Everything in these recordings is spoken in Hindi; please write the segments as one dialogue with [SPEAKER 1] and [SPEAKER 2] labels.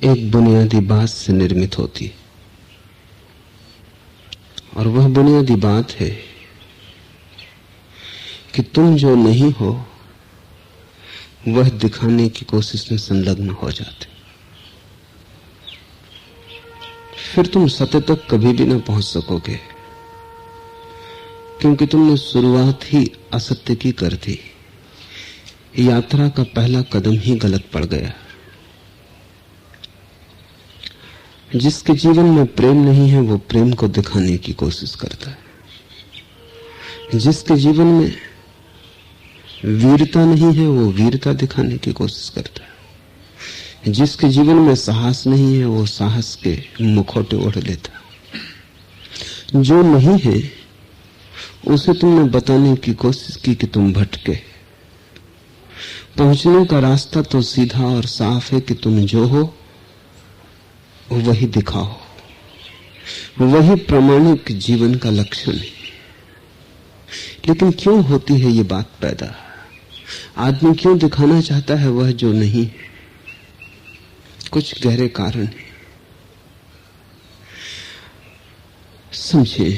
[SPEAKER 1] एक बुनियादी बात से निर्मित होती है, और वह बुनियादी बात है कि तुम जो नहीं हो वह दिखाने की कोशिश में संलग्न हो जाते, फिर तुम सत्य तक कभी भी ना पहुंच सकोगे, क्योंकि तुमने शुरुआत ही असत्य की कर दी। यात्रा का पहला कदम ही गलत पड़ गया। जिसके जीवन में प्रेम नहीं है वो प्रेम को दिखाने की कोशिश करता है। जिसके जीवन में वीरता नहीं है वो वीरता दिखाने की कोशिश करता है। जिसके जीवन में साहस नहीं है वो साहस के मुखौटे ओढ़ लेता है। जो नहीं है उसे तुमने बताने की कोशिश की कि तुम भटके। पहुंचने का रास्ता तो सीधा और साफ है कि तुम जो हो वही दिखाओ। वही प्रामाणिक जीवन का लक्षण है। लेकिन क्यों होती है ये बात पैदा? आदमी क्यों दिखाना चाहता है वह जो नहीं है? कुछ गहरे कारण है। समझे,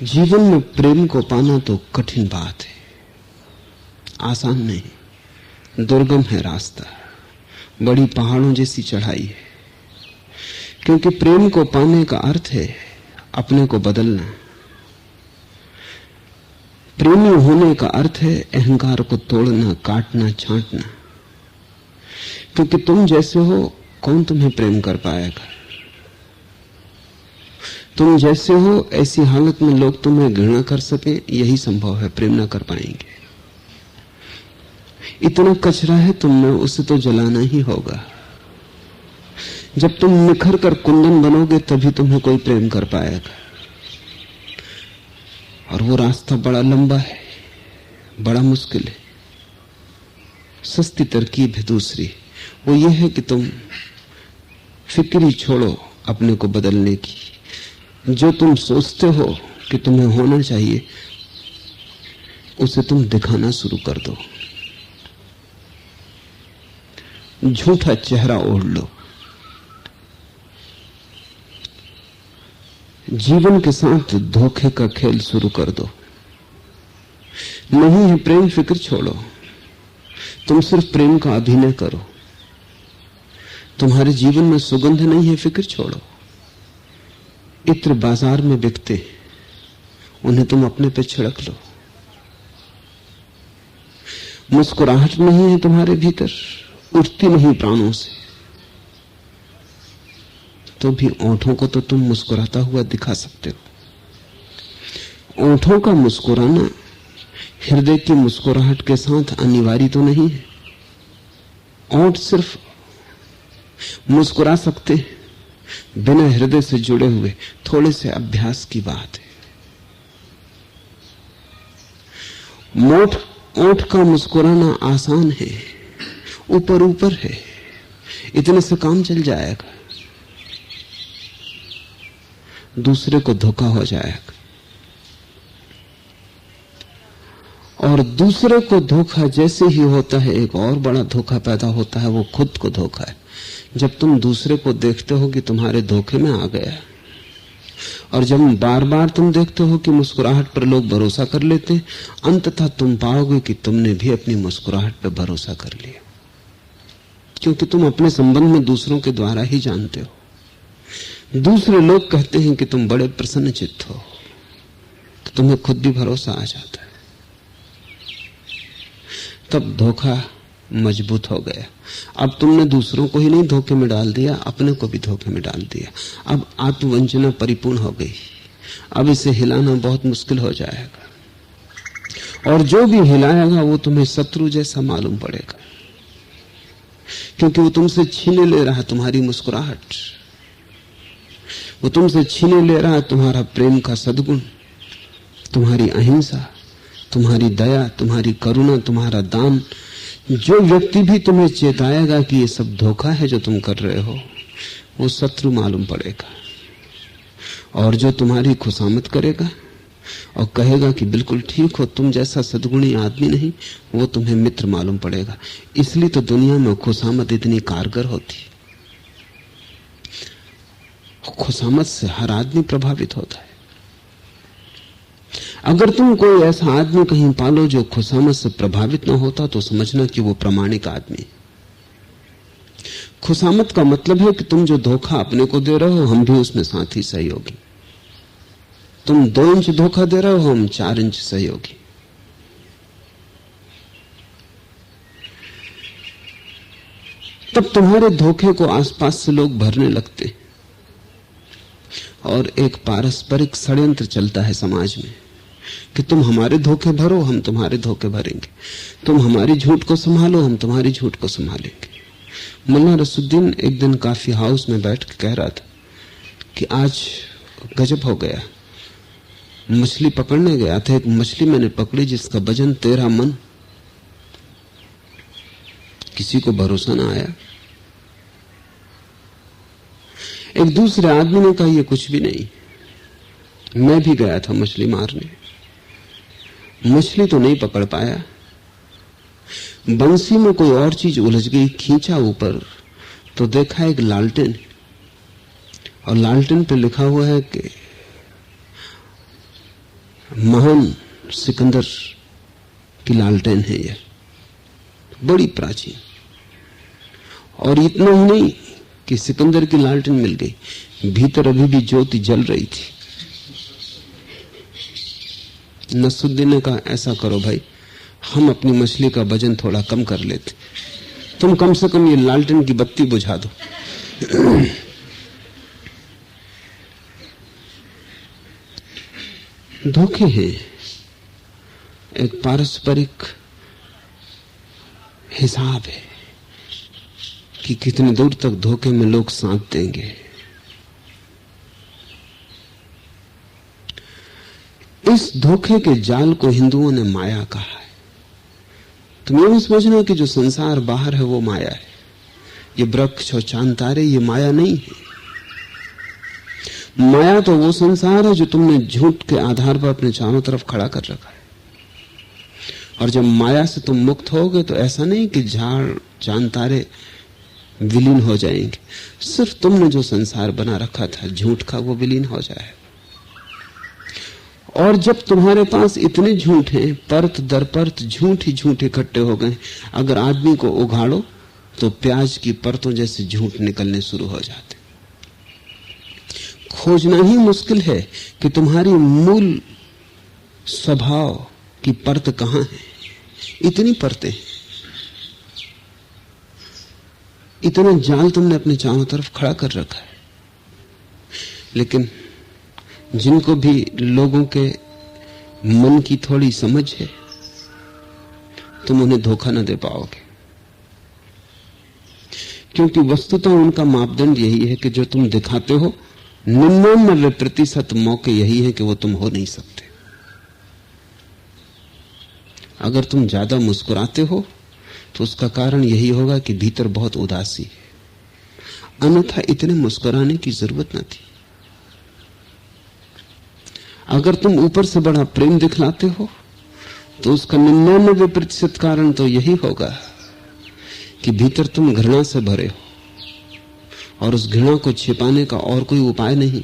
[SPEAKER 1] जीवन में प्रेम को पाना तो कठिन बात है, आसान नहीं। दुर्गम है रास्ता, बड़ी पहाड़ों जैसी चढ़ाई है। क्योंकि प्रेम को पाने का अर्थ है अपने को बदलना। प्रेमी होने का अर्थ है अहंकार को तोड़ना, काटना, छांटना। क्योंकि तुम जैसे हो कौन तुम्हें प्रेम कर पाएगा? तुम जैसे हो ऐसी हालत में लोग तुम्हें घृणा कर सके यही संभव है, प्रेम ना कर पाएंगे। इतना कचरा है तुम में, उसे तो जलाना ही होगा। जब तुम निखर कर कुंदन बनोगे तभी तुम्हें कोई प्रेम कर पाएगा। और वो रास्ता बड़ा लंबा है, बड़ा मुश्किल है। सस्ती तरकीब है दूसरी, वो ये है कि तुम फिक्र ही छोड़ो अपने को बदलने की। जो तुम सोचते हो कि तुम्हें होना चाहिए उसे तुम दिखाना शुरू कर दो। झूठा चेहरा ओढ़ लो। जीवन के साथ धोखे का खेल शुरू कर दो। नहीं है प्रेम, फिक्र छोड़ो। तुम सिर्फ प्रेम का अभिनय करो। तुम्हारे जीवन में सुगंध नहीं है, फिक्र छोड़ो। इत्र बाजार में बिकते, उन्हें तुम अपने पे छिड़क लो। मुस्कुराहट नहीं है तुम्हारे भीतर, उठती नहीं प्राणों से, तो भी ओंठों को तो तुम मुस्कुराता हुआ दिखा सकते हो। ओंठों का मुस्कुराना हृदय की मुस्कुराहट के साथ अनिवार्य तो नहीं है। ओंठ सिर्फ मुस्कुरा सकते हैं बिना हृदय से जुड़े हुए, थोड़े से अभ्यास की बात है। ओंठ का मुस्कुराना आसान है, ऊपर ऊपर है, इतने से काम चल जाएगा। दूसरे को धोखा हो जाएगा। और दूसरे को धोखा जैसे ही होता है एक और बड़ा धोखा पैदा होता है, वो खुद को धोखा है। जब तुम दूसरे को देखते हो कि तुम्हारे धोखे में आ गया, और जब बार बार तुम देखते हो कि मुस्कुराहट पर लोग भरोसा कर लेते, अंततः तुम पाओगे कि तुमने भी अपनी मुस्कुराहट पर भरोसा कर लिया। क्योंकि तुम अपने संबंध में दूसरों के द्वारा ही जानते हो। दूसरे लोग कहते हैं कि तुम बड़े प्रसन्न चित्त हो, तो तुम्हें खुद भी भरोसा आ जाता है। तब धोखा मजबूत हो गया। अब तुमने दूसरों को ही नहीं धोखे में डाल दिया, अपने को भी धोखे में डाल दिया। अब आत्मवंचना परिपूर्ण हो गई। अब इसे हिलाना बहुत मुश्किल हो जाएगा, और जो भी हिलाएगा वो तुम्हें शत्रु जैसा मालूम पड़ेगा, क्योंकि वो तुमसे छीने ले रहा है तुम्हारी मुस्कुराहट, वो तुमसे छीने ले रहा है तुम्हारा प्रेम का सद्गुण, तुम्हारी अहिंसा, तुम्हारी दया, तुम्हारी करुणा, तुम्हारा दान। जो व्यक्ति भी तुम्हें चेताएगा कि ये सब धोखा है जो तुम कर रहे हो, वो शत्रु मालूम पड़ेगा। और जो तुम्हारी खुशामद करेगा, और कहेगा कि बिल्कुल ठीक हो, तुम जैसा सद्गुणी आदमी नहीं, वो तुम्हें मित्र मालूम पड़ेगा। इसलिए तो दुनिया में खुशामद इतनी कारगर होती। खुशामद से हर आदमी प्रभावित होता है। अगर तुम कोई ऐसा आदमी कहीं पालो जो खुशामद से प्रभावित न होता, तो समझना कि वो प्रामाणिक आदमी। खुशामद का मतलब है कि तुम जो धोखा अपने को दे रहे हो, हम भी उसमें साथी सहयोगी। तुम 2 इंच धोखा दे रहे हो, हम 4 इंच सहयोगी। तब तुम्हारे धोखे को आसपास से लोग भरने लगते और एक पारस्परिक षड्यंत्र चलता है समाज में कि तुम हमारे धोखे भरो, हम तुम्हारे धोखे भरेंगे। तुम हमारी झूठ को संभालो, हम तुम्हारी झूठ को संभालेंगे। मुल्ला रसूद्दीन एक दिन काफी हाउस में बैठ के कह रहा था कि आज गजब हो गया। मछली पकड़ने गया था, एक मछली मैंने पकड़ी जिसका वजन 13 मन। किसी को भरोसा ना आया। एक दूसरे आदमी ने कहा ये कुछ भी नहीं। मैं भी गया था मछली मारने, मछली तो नहीं पकड़ पाया। बंसी में कोई और चीज उलझ गई, खींचा ऊपर तो देखा एक लालटेन, और लालटेन पे लिखा हुआ है कि महान सिकंदर की लालटेन है यह, बड़ी प्राचीन। और इतना ही नहीं कि सिकंदर की लालटेन मिल गई, भीतर अभी भी ज्योति जल रही थी। नसरुद्दीन ने कहा ऐसा करो भाई, हम अपनी मछली का वजन थोड़ा कम कर लेते, तुम कम से कम ये लालटेन की बत्ती बुझा दो। धोखे हैं, एक पारस्परिक हिसाब है कि कितनी दूर तक धोखे में लोग साथ देंगे। इस धोखे के जाल को हिंदुओं ने माया कहा है। तुम ये नहीं समझना कि जो संसार बाहर है वो माया है। ये वृक्ष और चांद तारे ये माया नहीं है। माया तो वो संसार है जो तुमने झूठ के आधार पर अपने चारों तरफ खड़ा कर रखा है। और जब माया से तुम मुक्त होगे तो ऐसा नहीं कि झाड़ चांद तारे विलीन हो जाएंगे, सिर्फ तुमने जो संसार बना रखा था झूठ का वो विलीन हो जाए। और जब तुम्हारे पास इतने झूठ हैं, परत दर परत झूठ ही झूठ इकट्ठे हो गए, अगर आदमी को उघाड़ो तो प्याज की परतों जैसे झूठ निकलने शुरू हो जाते। खोजना ही मुश्किल है कि तुम्हारी मूल स्वभाव की परत कहां है। इतनी परतें, इतना जाल तुमने अपने चारों तरफ खड़ा कर रखा है। लेकिन जिनको भी लोगों के मन की थोड़ी समझ है, तुम उन्हें धोखा न दे पाओगे, क्योंकि वस्तुतः उनका मापदंड यही है कि जो तुम दिखाते हो 99% मौके यही है कि वो तुम हो नहीं सकते। अगर तुम ज्यादा मुस्कुराते हो तो उसका कारण यही होगा कि भीतर बहुत उदासी है, अन्यथा इतने मुस्कुराने की जरूरत न थी। अगर तुम ऊपर से बड़ा प्रेम दिखलाते हो तो उसका 99% कारण तो यही होगा कि भीतर तुम घृणा से भरे हो, और उस घृणा को छिपाने का और कोई उपाय नहीं,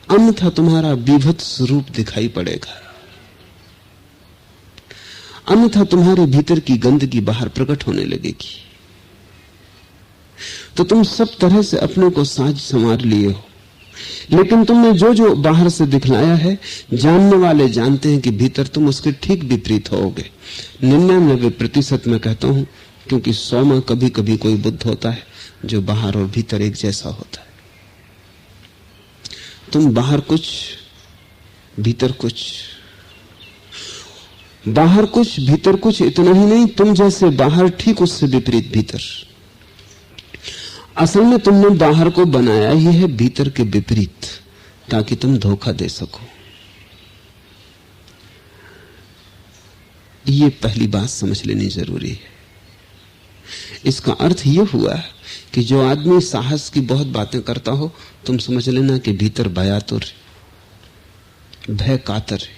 [SPEAKER 1] अन्यथा तुम्हारा बीभत्स रूप दिखाई पड़ेगा, अन्यथा तुम्हारे भीतर की गंदगी बाहर प्रकट होने लगेगी। तो तुम सब तरह से अपने को साज संवार लिए हो, लेकिन तुमने जो जो बाहर से दिखलाया है, जानने वाले जानते हैं कि भीतर तुम उसके ठीक विपरीत होगे। 99% मैं कहता हूं, क्योंकि 100 में कभी कभी कोई बुद्ध होता है जो बाहर और भीतर एक जैसा होता है। तुम बाहर कुछ, भीतर कुछ, बाहर कुछ भीतर कुछ, इतना ही नहीं, तुम जैसे बाहर ठीक उससे विपरीत भीतर। असल में तुमने बाहर को बनाया ही है भीतर के विपरीत, ताकि तुम धोखा दे सको। ये पहली बात समझ लेनी जरूरी है। इसका अर्थ यह हुआ कि जो आदमी साहस की बहुत बातें करता हो, तुम समझ लेना कि भीतर बयातुर, भय कातर है।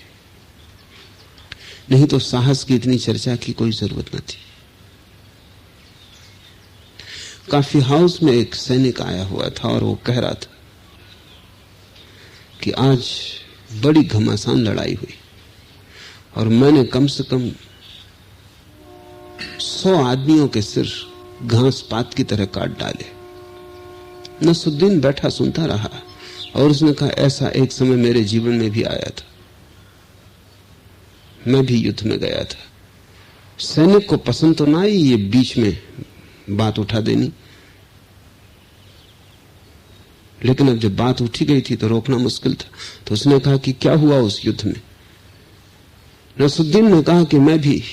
[SPEAKER 1] नहीं तो साहस की इतनी चर्चा की कोई जरूरत न थी। कॉफी हाउस में एक सैनिक आया हुआ था और वो कह रहा था कि आज बड़ी घमासान लड़ाई हुई और मैंने कम से कम 100 आदमियों के सिर घास पात की तरह काट डाले। नसरुद्दीन बैठा सुनता रहा और उसने कहा, ऐसा एक समय मेरे जीवन में भी आया था, मैं भी युद्ध में गया था। सैनिक को पसंद तो ना आई ये बीच में बात उठा देनी, लेकिन अब जब बात उठी गई थी तो रोकना मुश्किल था। तो उसने कहा कि क्या हुआ उस युद्ध में? नसरुद्दीन ने कहा कि मैं भी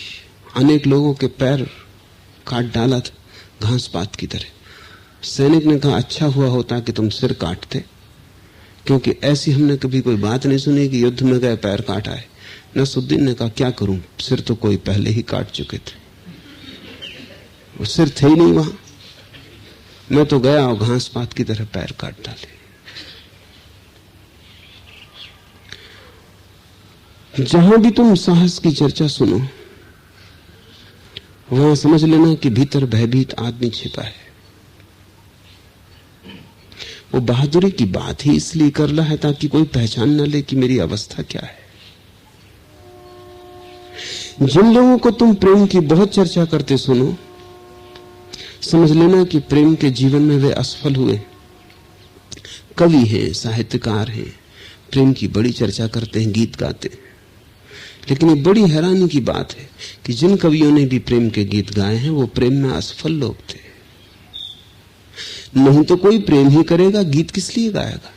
[SPEAKER 1] अनेक लोगों के पैर काट डाला था घास पात की तरह। सैनिक ने कहा, अच्छा हुआ होता कि तुम सिर काटते, क्योंकि ऐसी हमने कभी कोई बात नहीं सुनी कि युद्ध में गए पैर काटा है। नसरुद्दीन ने कहा, क्या करूं, सिर तो कोई पहले ही काट चुके थे, वो सिर थे ही नहीं वहां, मैं तो गया और घास पात की तरह पैर काट डाले। जहां भी तुम साहस की चर्चा सुनो वहां समझ लेना कि भीतर भयभीत आदमी छिपा है। वो बहादुरी की बात ही इसलिए कर रहा है ताकि कोई पहचान न ले कि मेरी अवस्था क्या है। जिन लोगों को तुम प्रेम की बहुत चर्चा करते सुनो, समझ लेना कि प्रेम के जीवन में वे असफल हुए। कवि हैं, साहित्यकार हैं, प्रेम की बड़ी चर्चा करते हैं, गीत गाते हैं, लेकिन ये बड़ी हैरानी की बात है कि जिन कवियों ने भी प्रेम के गीत गाए हैं वो प्रेम में असफल लोग थे। नहीं तो कोई प्रेम ही करेगा, गीत किस लिए गाएगा?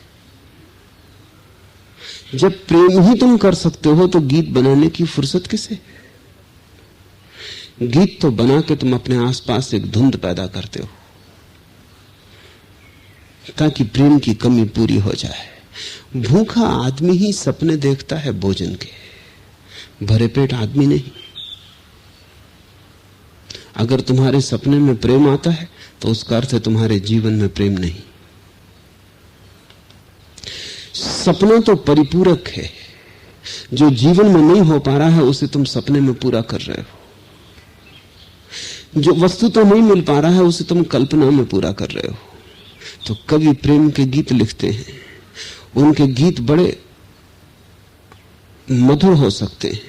[SPEAKER 1] जब प्रेम ही तुम कर सकते हो तो गीत बनाने की फुर्सत किसे? गीत तो बना के तुम अपने आसपास एक धुंध पैदा करते हो ताकि प्रेम की कमी पूरी हो जाए। भूखा आदमी ही सपने देखता है भोजन के, भरे पेट आदमी नहीं। अगर तुम्हारे सपने में प्रेम आता है तो उसका अर्थ है तुम्हारे जीवन में प्रेम नहीं। सपना तो परिपूरक है, जो जीवन में नहीं हो पा रहा है उसे तुम सपने में पूरा कर रहे हो। जो वस्तु तो नहीं मिल पा रहा है उसे तुम कल्पना में पूरा कर रहे हो। तो कवि प्रेम के गीत लिखते हैं, उनके गीत बड़े मधुर हो सकते हैं,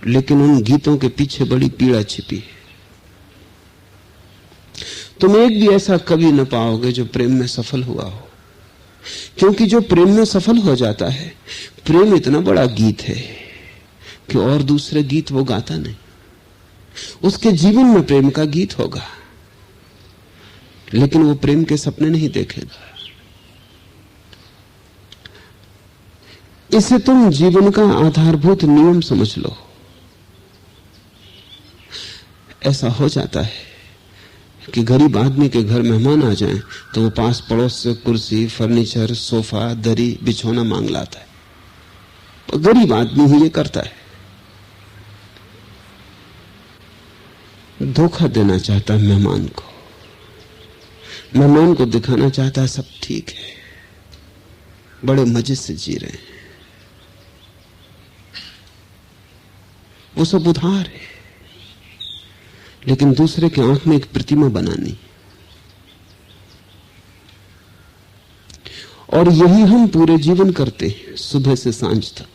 [SPEAKER 1] लेकिन उन गीतों के पीछे बड़ी पीड़ा छिपी है। तुम एक भी ऐसा कवि न पाओगे जो प्रेम में सफल हुआ हो, क्योंकि जो प्रेम में सफल हो जाता है, प्रेम इतना बड़ा गीत है कि और दूसरे गीत वो गाता नहीं। उसके जीवन में प्रेम का गीत होगा, लेकिन वो प्रेम के सपने नहीं देखेगा। इसे तुम जीवन का आधारभूत नियम समझ लो। ऐसा हो जाता है कि गरीब आदमी के घर मेहमान आ जाएं तो वो पास पड़ोस से कुर्सी, फर्नीचर, सोफा, दरी, बिछौना मांग लाता है। तो गरीब आदमी ही ये करता है। धोखा देना चाहता है मेहमान को, मेहमान को दिखाना चाहता है सब ठीक है, बड़े मजे से जी रहे हैं, वो सब उधार है, लेकिन दूसरे के आंख में एक प्रतिमा बनानी। और यही हम पूरे जीवन करते हैं, सुबह से सांझ तक।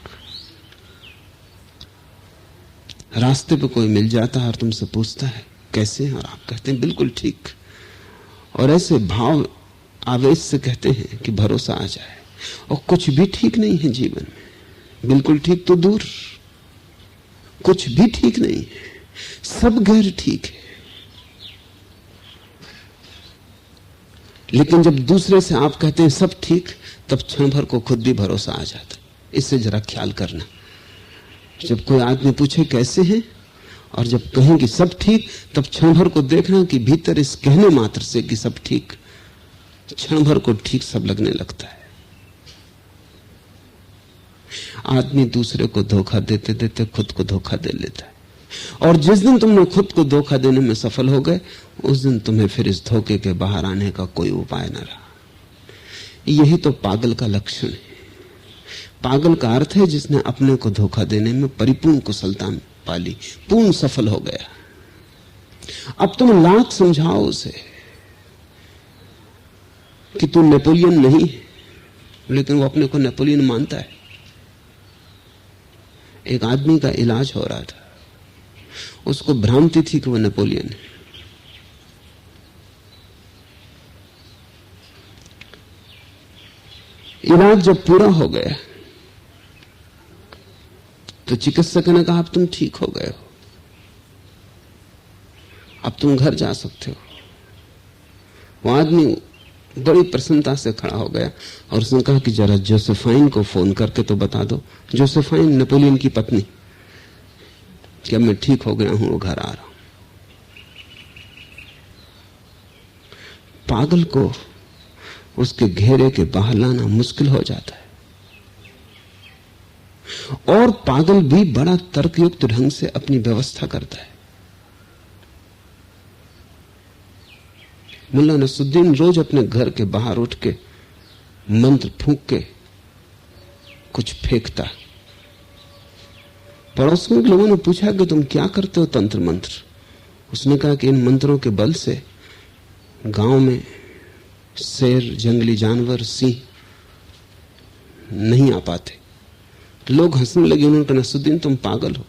[SPEAKER 1] रास्ते पे कोई मिल जाता है और तुमसे पूछता है कैसे हैं, और आप कहते हैं बिल्कुल ठीक, और ऐसे भाव आवेश से कहते हैं कि भरोसा आ जाए। और कुछ भी ठीक नहीं है जीवन में, बिल्कुल ठीक तो दूर, कुछ भी ठीक नहीं है, सब गैर ठीक है। लेकिन जब दूसरे से आप कहते हैं सब ठीक, तब क्षण भर को खुद भी भरोसा आ जाता है। इससे जरा ख्याल करना, जब कोई आदमी पूछे कैसे हैं और जब कहें कि सब ठीक, तब क्षण भर को देखना कि भीतर इस कहने मात्र से कि सब ठीक, क्षण भर को ठीक सब लगने लगता है। आदमी दूसरे को धोखा देते देते खुद को धोखा दे लेता है, और जिस दिन तुमने खुद को धोखा देने में सफल हो गए, उस दिन तुम्हें फिर इस धोखे के बाहर आने का कोई उपाय न रहा। यही तो पागल का लक्षण है। पागल का अर्थ है जिसने अपने को धोखा देने में परिपूर्ण कुशलता पाली, पूर्ण सफल हो गया। अब तुम लाख समझाओ उसे कि तू नेपोलियन नहीं है, लेकिन वो अपने को नेपोलियन मानता है। एक आदमी का इलाज हो रहा था, उसको भ्रांति थी कि वो नेपोलियन है। इलाज जब पूरा हो गया तो चिकित्सक ने कहा अब तुम ठीक हो गए हो, अब तुम घर जा सकते हो। वो आदमी बड़ी प्रसन्नता से खड़ा हो गया और उसने कहा कि जरा जोसेफाइन को फोन करके तो बता दो, जोसेफाइन नेपोलियन की पत्नी, कि अब मैं ठीक हो गया हूं, वो घर आ रहा हूं। पागल को उसके घेरे के बाहर लाना मुश्किल हो जाता है, और पागल भी बड़ा तर्कयुक्त ढंग से अपनी व्यवस्था करता है। मुल्ला नसरुद्दीन रोज अपने घर के बाहर उठ के मंत्र फूंक के कुछ फेंकता। पड़ोसियों के लोगों ने पूछा कि तुम क्या करते हो तंत्र मंत्र? उसने कहा कि इन मंत्रों के बल से गांव में शेर, जंगली जानवर, सिंह नहीं आ पाते। लोग हंसने लगे। उन्होंने कहा नसरुद्दीन तुम पागल हो,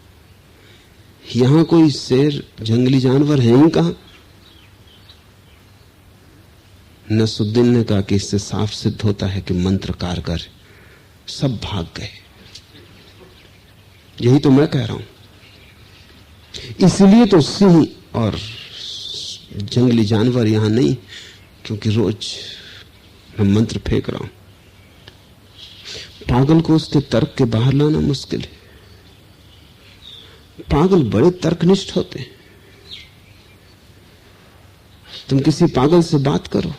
[SPEAKER 1] यहां कोई शेर, जंगली जानवर है ही कहां? नसरुद्दीन ने कहा कि इससे साफ सिद्ध होता है कि मंत्र कारगर है, सब भाग गए। यही तो मैं कह रहा हूं। इसलिए तो सिंह और जंगली जानवर यहां नहीं, क्योंकि रोज मैं मंत्र फेंक रहा हूं। पागल को उसके तर्क के बाहर लाना मुश्किल है। पागल बड़े तर्कनिष्ठ होते हैं। तुम किसी पागल से बात करो,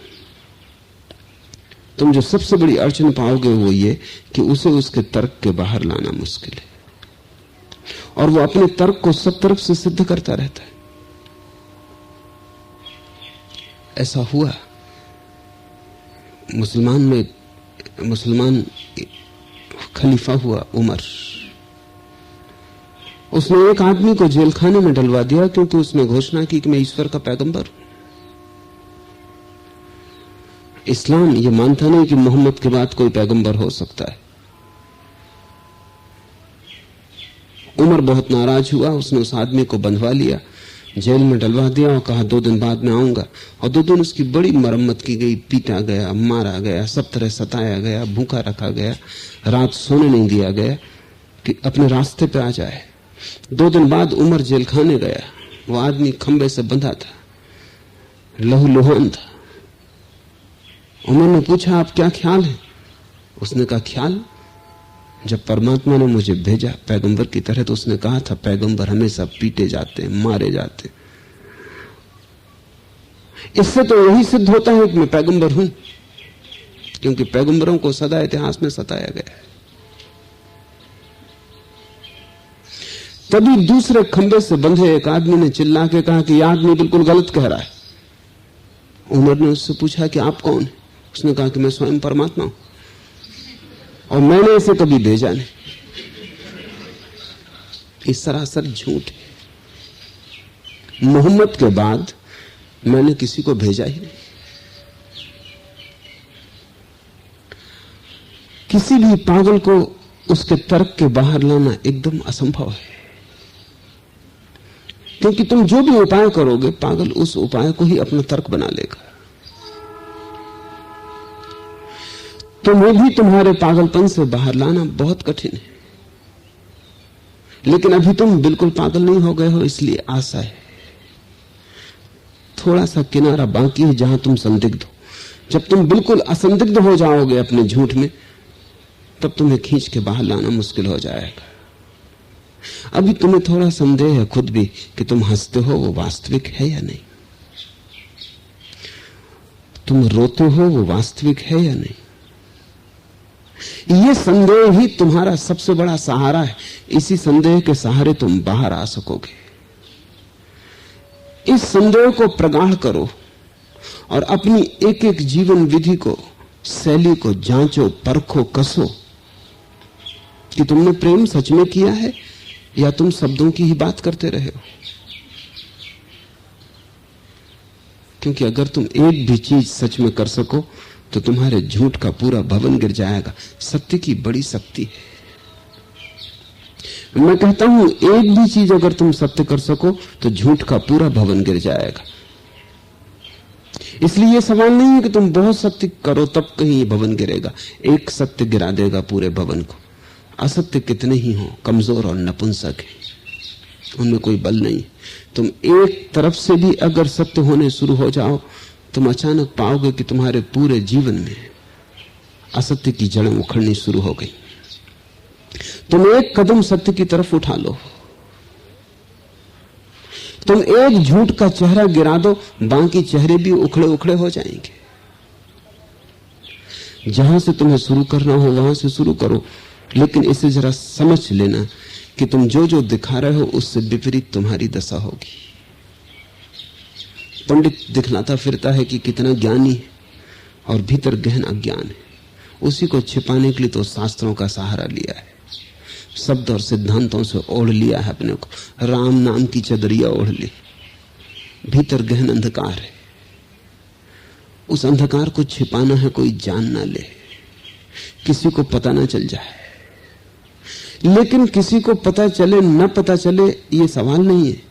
[SPEAKER 1] तुम जो सबसे बड़ी अड़चन पाओगे वो ये कि उसे उसके तर्क के बाहर लाना मुश्किल है, और वो अपने तर्क को सब तरफ से सिद्ध करता रहता है। ऐसा हुआ मुसलमान खलीफा हुआ उमर। उसने एक आदमी को जेल खाने में डलवा दिया क्योंकि उसने घोषणा की कि मैं ईश्वर का पैगंबर हूं। इस्लाम यह मानता नहीं कि मोहम्मद के बाद कोई पैगंबर हो सकता है। उमर बहुत नाराज हुआ। उसने उस आदमी को बंधवा लिया, जेल में डलवा दिया और कहा 2 दिन बाद मैं आऊंगा। और 2 दिन उसकी बड़ी मरम्मत की गई, पीटा गया, मारा गया, सब तरह सताया गया, भूखा रखा गया, रात सोने नहीं दिया गया कि अपने रास्ते पे आ जाए। 2 दिन बाद उमर जेल खाने गया। वो आदमी खंबे से बंधा था, लहूलुहान था। उमर ने पूछा आप क्या ख्याल है? उसने कहा ख्याल, जब परमात्मा ने मुझे भेजा पैगंबर की तरह तो उसने कहा था पैगंबर हमेशा पीटे जाते हैं, मारे जाते हैं। इससे तो यही सिद्ध होता है कि मैं पैगंबर हूं, क्योंकि पैगंबरों को सदा इतिहास में सताया गया है। तभी दूसरे खंबे से बंधे एक आदमी ने चिल्ला के कहा कि यह आदमी बिल्कुल गलत कह रहा है। उमर ने उससे पूछा कि आप कौन है? उसने कहा कि मैं स्वयं परमात्मा हूं और मैंने इसे कभी भेजा नहीं। इस सरासर झूठ है। मोहम्मद के बाद मैंने किसी को भेजा ही नहीं। किसी भी पागल को उसके तर्क के बाहर लाना एकदम असंभव है, क्योंकि तुम जो भी उपाय करोगे पागल उस उपाय को ही अपना तर्क बना लेगा। तुम्हें भी तुम्हारे पागलपन से बाहर लाना बहुत कठिन है, लेकिन अभी तुम बिल्कुल पागल नहीं हो गए हो, इसलिए आशा है। थोड़ा सा किनारा बाकी है जहां तुम संदिग्ध हो। जब तुम बिल्कुल असंदिग्ध हो जाओगे अपने झूठ में, तब तुम्हें खींच के बाहर लाना मुश्किल हो जाएगा। अभी तुम्हें थोड़ा संदेह है खुद भी कि तुम हंसते हो वो वास्तविक है या नहीं, तुम रोते हो वो वास्तविक है या नहीं। यह संदेह ही तुम्हारा सबसे बड़ा सहारा है। इसी संदेह के सहारे तुम बाहर आ सकोगे। इस संदेह को प्रगाढ़ करो और अपनी एक एक जीवन विधि को, शैली को जांचो, परखो, कसो कि तुमने प्रेम सच में किया है या तुम शब्दों की ही बात करते रहे हो। क्योंकि अगर तुम एक भी चीज सच में कर सको तो तुम्हारे झूठ का पूरा भवन गिर जाएगा। सत्य की बड़ी शक्ति है। मैं कहता हूं एक भी चीज अगर तुम सत्य कर सको तो झूठ का पूरा भवन गिर जाएगा। इसलिए यह सवाल नहीं है कि तुम बहुत सत्य करो तब कहीं ये भवन गिरेगा। एक सत्य गिरा देगा पूरे भवन को। असत्य कितने ही हो, कमजोर और नपुंसक है, उनमें कोई बल नहीं। तुम एक तरफ से भी अगर सत्य होने शुरू हो जाओ, तुम अचानक पाओगे कि तुम्हारे पूरे जीवन में असत्य की जड़ें उखड़नी शुरू हो गई। तुम एक कदम सत्य की तरफ उठा लो, तुम एक झूठ का चेहरा गिरा दो, बाकी चेहरे भी उखड़े उखड़े हो जाएंगे। जहां से तुम्हें शुरू करना हो वहां से शुरू करो, लेकिन इसे जरा समझ लेना कि तुम जो जो दिखा रहे हो उससे विपरीत तुम्हारी दशा होगी। पंडित दिखलाता फिरता है कि कितना ज्ञानी है और भीतर गहन अज्ञान है। उसी को छिपाने के लिए तो शास्त्रों का सहारा लिया है, शब्द और सिद्धांतों से ओढ़ लिया है अपने को, राम नाम की चदरिया ओढ़ ली। भीतर गहन अंधकार है, उस अंधकार को छिपाना है कोई जान ना ले, किसी को पता ना चल जाए। लेकिन किसी को पता चले न पता चले ये सवाल नहीं है।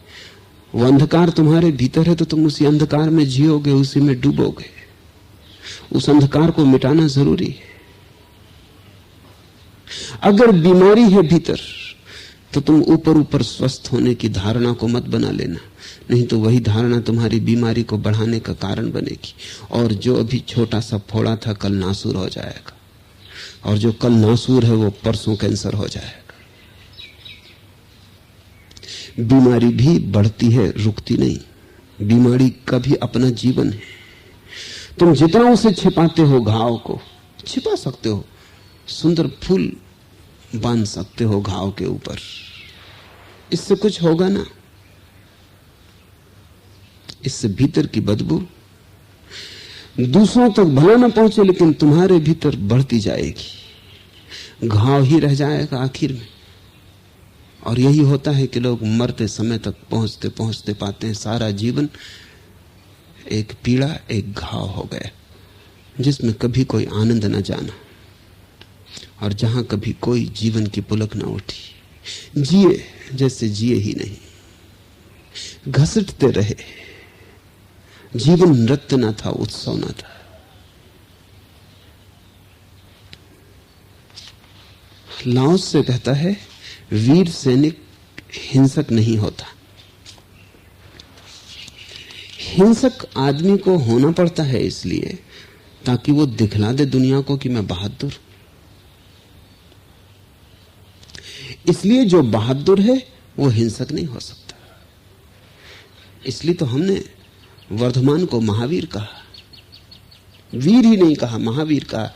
[SPEAKER 1] वो अंधकार तुम्हारे भीतर है तो तुम उसी अंधकार में जियोगे, उसी में डूबोगे। उस अंधकार को मिटाना जरूरी है। अगर बीमारी है भीतर तो तुम ऊपर ऊपर स्वस्थ होने की धारणा को मत बना लेना, नहीं तो वही धारणा तुम्हारी बीमारी को बढ़ाने का कारण बनेगी। और जो अभी छोटा सा फोड़ा था कल नासूर हो जाएगा, और जो कल नासूर है वो परसों कैंसर हो जाएगा। बीमारी भी बढ़ती है, रुकती नहीं। बीमारी का भी अपना जीवन है। तुम जितना उसे छिपाते हो, घाव को छिपा सकते हो, सुंदर फूल बांध सकते हो घाव के ऊपर, इससे कुछ होगा ना। इससे भीतर की बदबू दूसरों तक भला ना पहुंचे, लेकिन तुम्हारे भीतर बढ़ती जाएगी, घाव ही रह जाएगा आखिर में। और यही होता है कि लोग मरते समय तक पहुंचते पहुंचते पाते हैं सारा जीवन एक पीड़ा, एक घाव हो गया, जिसमें कभी कोई आनंद न जाना और जहां कभी कोई जीवन की पुलक न उठी। जिए जैसे जिए ही नहीं, घसीटते रहे। जीवन नृत्य न था, उत्सव न था। लाओस से कहता है, वीर सैनिक हिंसक नहीं होता। हिंसक आदमी को होना पड़ता है इसलिए ताकि वो दिखला दे दुनिया को कि मैं बहादुर। इसलिए जो बहादुर है वो हिंसक नहीं हो सकता। इसलिए तो हमने वर्धमान को महावीर कहा, वीर ही नहीं कहा, महावीर कहा,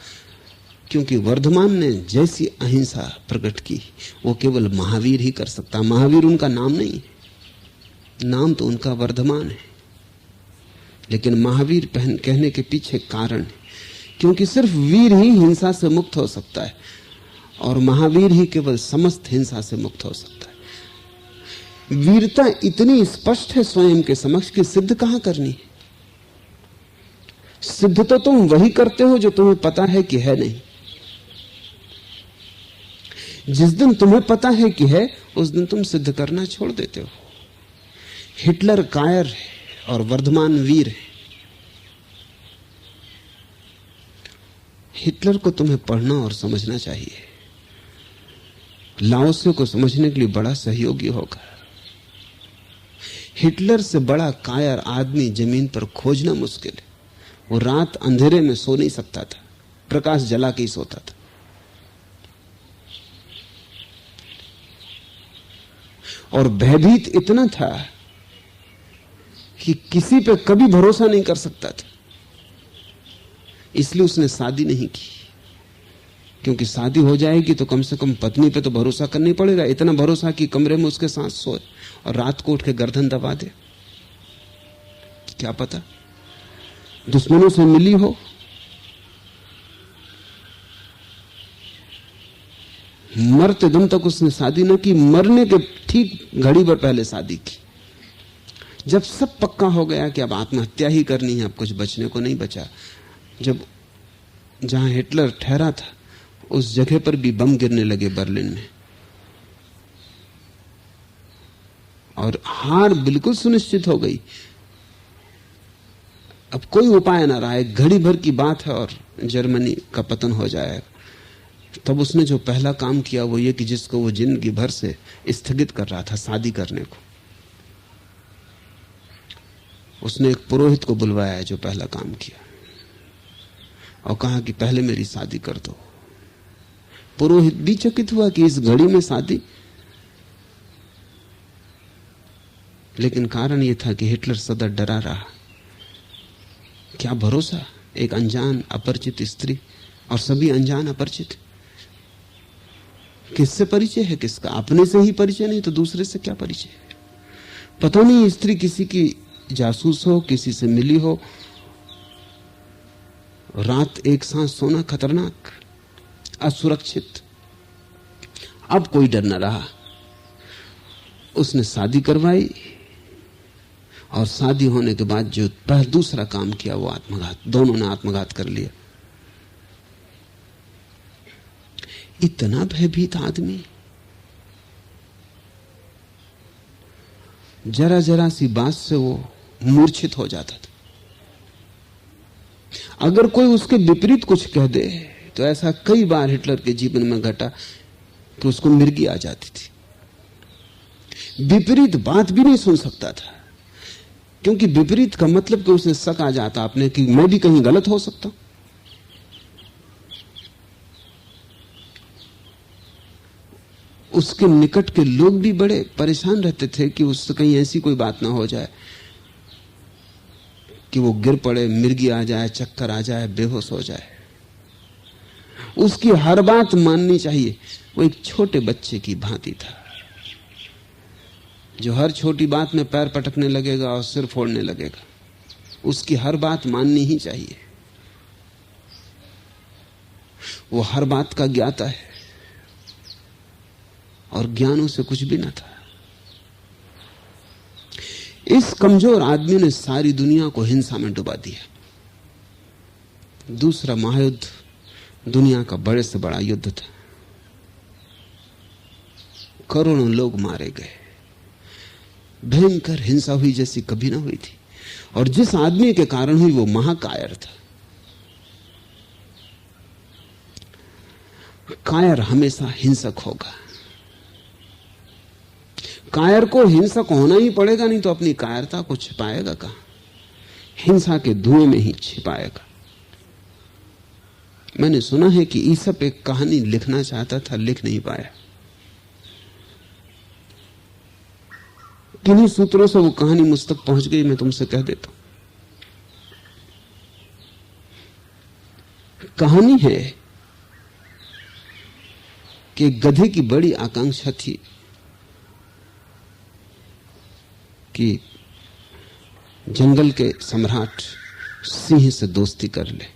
[SPEAKER 1] क्योंकि वर्धमान ने जैसी अहिंसा प्रकट की वो केवल महावीर ही कर सकता। महावीर उनका नाम नहीं है, नाम तो उनका वर्धमान है, लेकिन महावीर कहने के पीछे कारण है, क्योंकि सिर्फ वीर ही हिंसा से मुक्त हो सकता है और महावीर ही केवल समस्त हिंसा से मुक्त हो सकता है। वीरता इतनी स्पष्ट है स्वयं के समक्ष कि सिद्ध कहां करनी है। सिद्ध तो तुम वही करते हो जो तुम्हें पता है कि है नहीं। जिस दिन तुम्हें पता है कि है, उस दिन तुम सिद्ध करना छोड़ देते हो। हिटलर कायर है और वर्धमान वीर है। हिटलर को तुम्हें पढ़ना और समझना चाहिए। लाओसे को समझने के लिए बड़ा सहयोगी होगा। हिटलर से बड़ा कायर आदमी जमीन पर खोजना मुश्किल है। वो रात अंधेरे में सो नहीं सकता था, प्रकाश जला के ही सोता था। और भयभीत इतना था कि किसी पे कभी भरोसा नहीं कर सकता था। इसलिए उसने शादी नहीं की, क्योंकि शादी हो जाएगी तो कम से कम पत्नी पे तो भरोसा करना ही पड़ेगा। इतना भरोसा कि कमरे में उसके साथ सोए और रात को उठ के गर्दन दबा दे। क्या पता दुश्मनों से मिली हो, मरते दम तक उसने शादी न की, मरने के ठीक घड़ी भर पहले शादी की। जब सब पक्का हो गया कि अब आत्महत्या ही करनी है, अब कुछ बचने को नहीं बचा, जब जहां हिटलर ठहरा था उस जगह पर भी बम गिरने लगे बर्लिन में, और हार बिल्कुल सुनिश्चित हो गई, अब कोई उपाय ना रहा है, घड़ी भर की बात है और जर्मनी का पतन हो जाएगा। तब उसने जो पहला काम किया वो ये कि जिसको वो जिंदगी भर से स्थगित कर रहा था, शादी करने को, उसने एक पुरोहित को बुलवाया जो पहला काम किया और कहा कि पहले मेरी शादी कर दो। पुरोहित भी चकित हुआ कि इस घड़ी में शादी, लेकिन कारण यह था कि हिटलर सदा डरा रहा। क्या भरोसा, एक अनजान अपरिचित स्त्री, और सभी अनजान अपरिचित, किससे परिचय है किसका? अपने से ही परिचय नहीं तो दूसरे से क्या परिचय? पता नहीं स्त्री किसी की जासूस हो, किसी से मिली हो। रात एक साथ सोना खतरनाक, असुरक्षित। अब कोई डर न रहा, उसने शादी करवाई और शादी होने के बाद जो दूसरा काम किया वो आत्मघात। दोनों ने आत्मघात कर लिया। इतना भयभीत आदमी, जरा जरा सी बात से वो मूर्छित हो जाता था। अगर कोई उसके विपरीत कुछ कह दे तो ऐसा कई बार हिटलर के जीवन में घटा कि उसको मिर्गी आ जाती थी। विपरीत बात भी नहीं सुन सकता था, क्योंकि विपरीत का मतलब कि उसे शक आ जाता अपने कि मैं भी कहीं गलत हो सकता हूं। उसके निकट के लोग भी बड़े परेशान रहते थे कि उससे कहीं ऐसी कोई बात ना हो जाए कि वो गिर पड़े, मिर्गी आ जाए, चक्कर आ जाए, बेहोश हो जाए। उसकी हर बात माननी चाहिए। वो एक छोटे बच्चे की भांति था जो हर छोटी बात में पैर पटकने लगेगा और सिर फोड़ने लगेगा। उसकी हर बात माननी ही चाहिए। वो हर बात का ज्ञाता है और ज्ञानों से कुछ भी न था। इस कमजोर आदमी ने सारी दुनिया को हिंसा में डुबा दिया। दूसरा महायुद्ध दुनिया का बड़े से बड़ा युद्ध था। करोड़ों लोग मारे गए, भयंकर हिंसा हुई जैसी कभी ना हुई थी, और जिस आदमी के कारण हुई वो महाकायर था। कायर हमेशा हिंसक होगा। कायर को हिंसक होना ही पड़ेगा, नहीं तो अपनी कायरता को छिपाएगा कहां? हिंसा के धुएं में ही छिपाएगा। मैंने सुना है कि ईसप एक कहानी लिखना चाहता था, लिख नहीं पाया। किन्हीं सूत्रों से वो कहानी मुझ तक पहुंच गई, मैं तुमसे कह देता हूं। कहानी है कि गधे की बड़ी आकांक्षा थी कि जंगल के सम्राट सिंह से दोस्ती कर ले।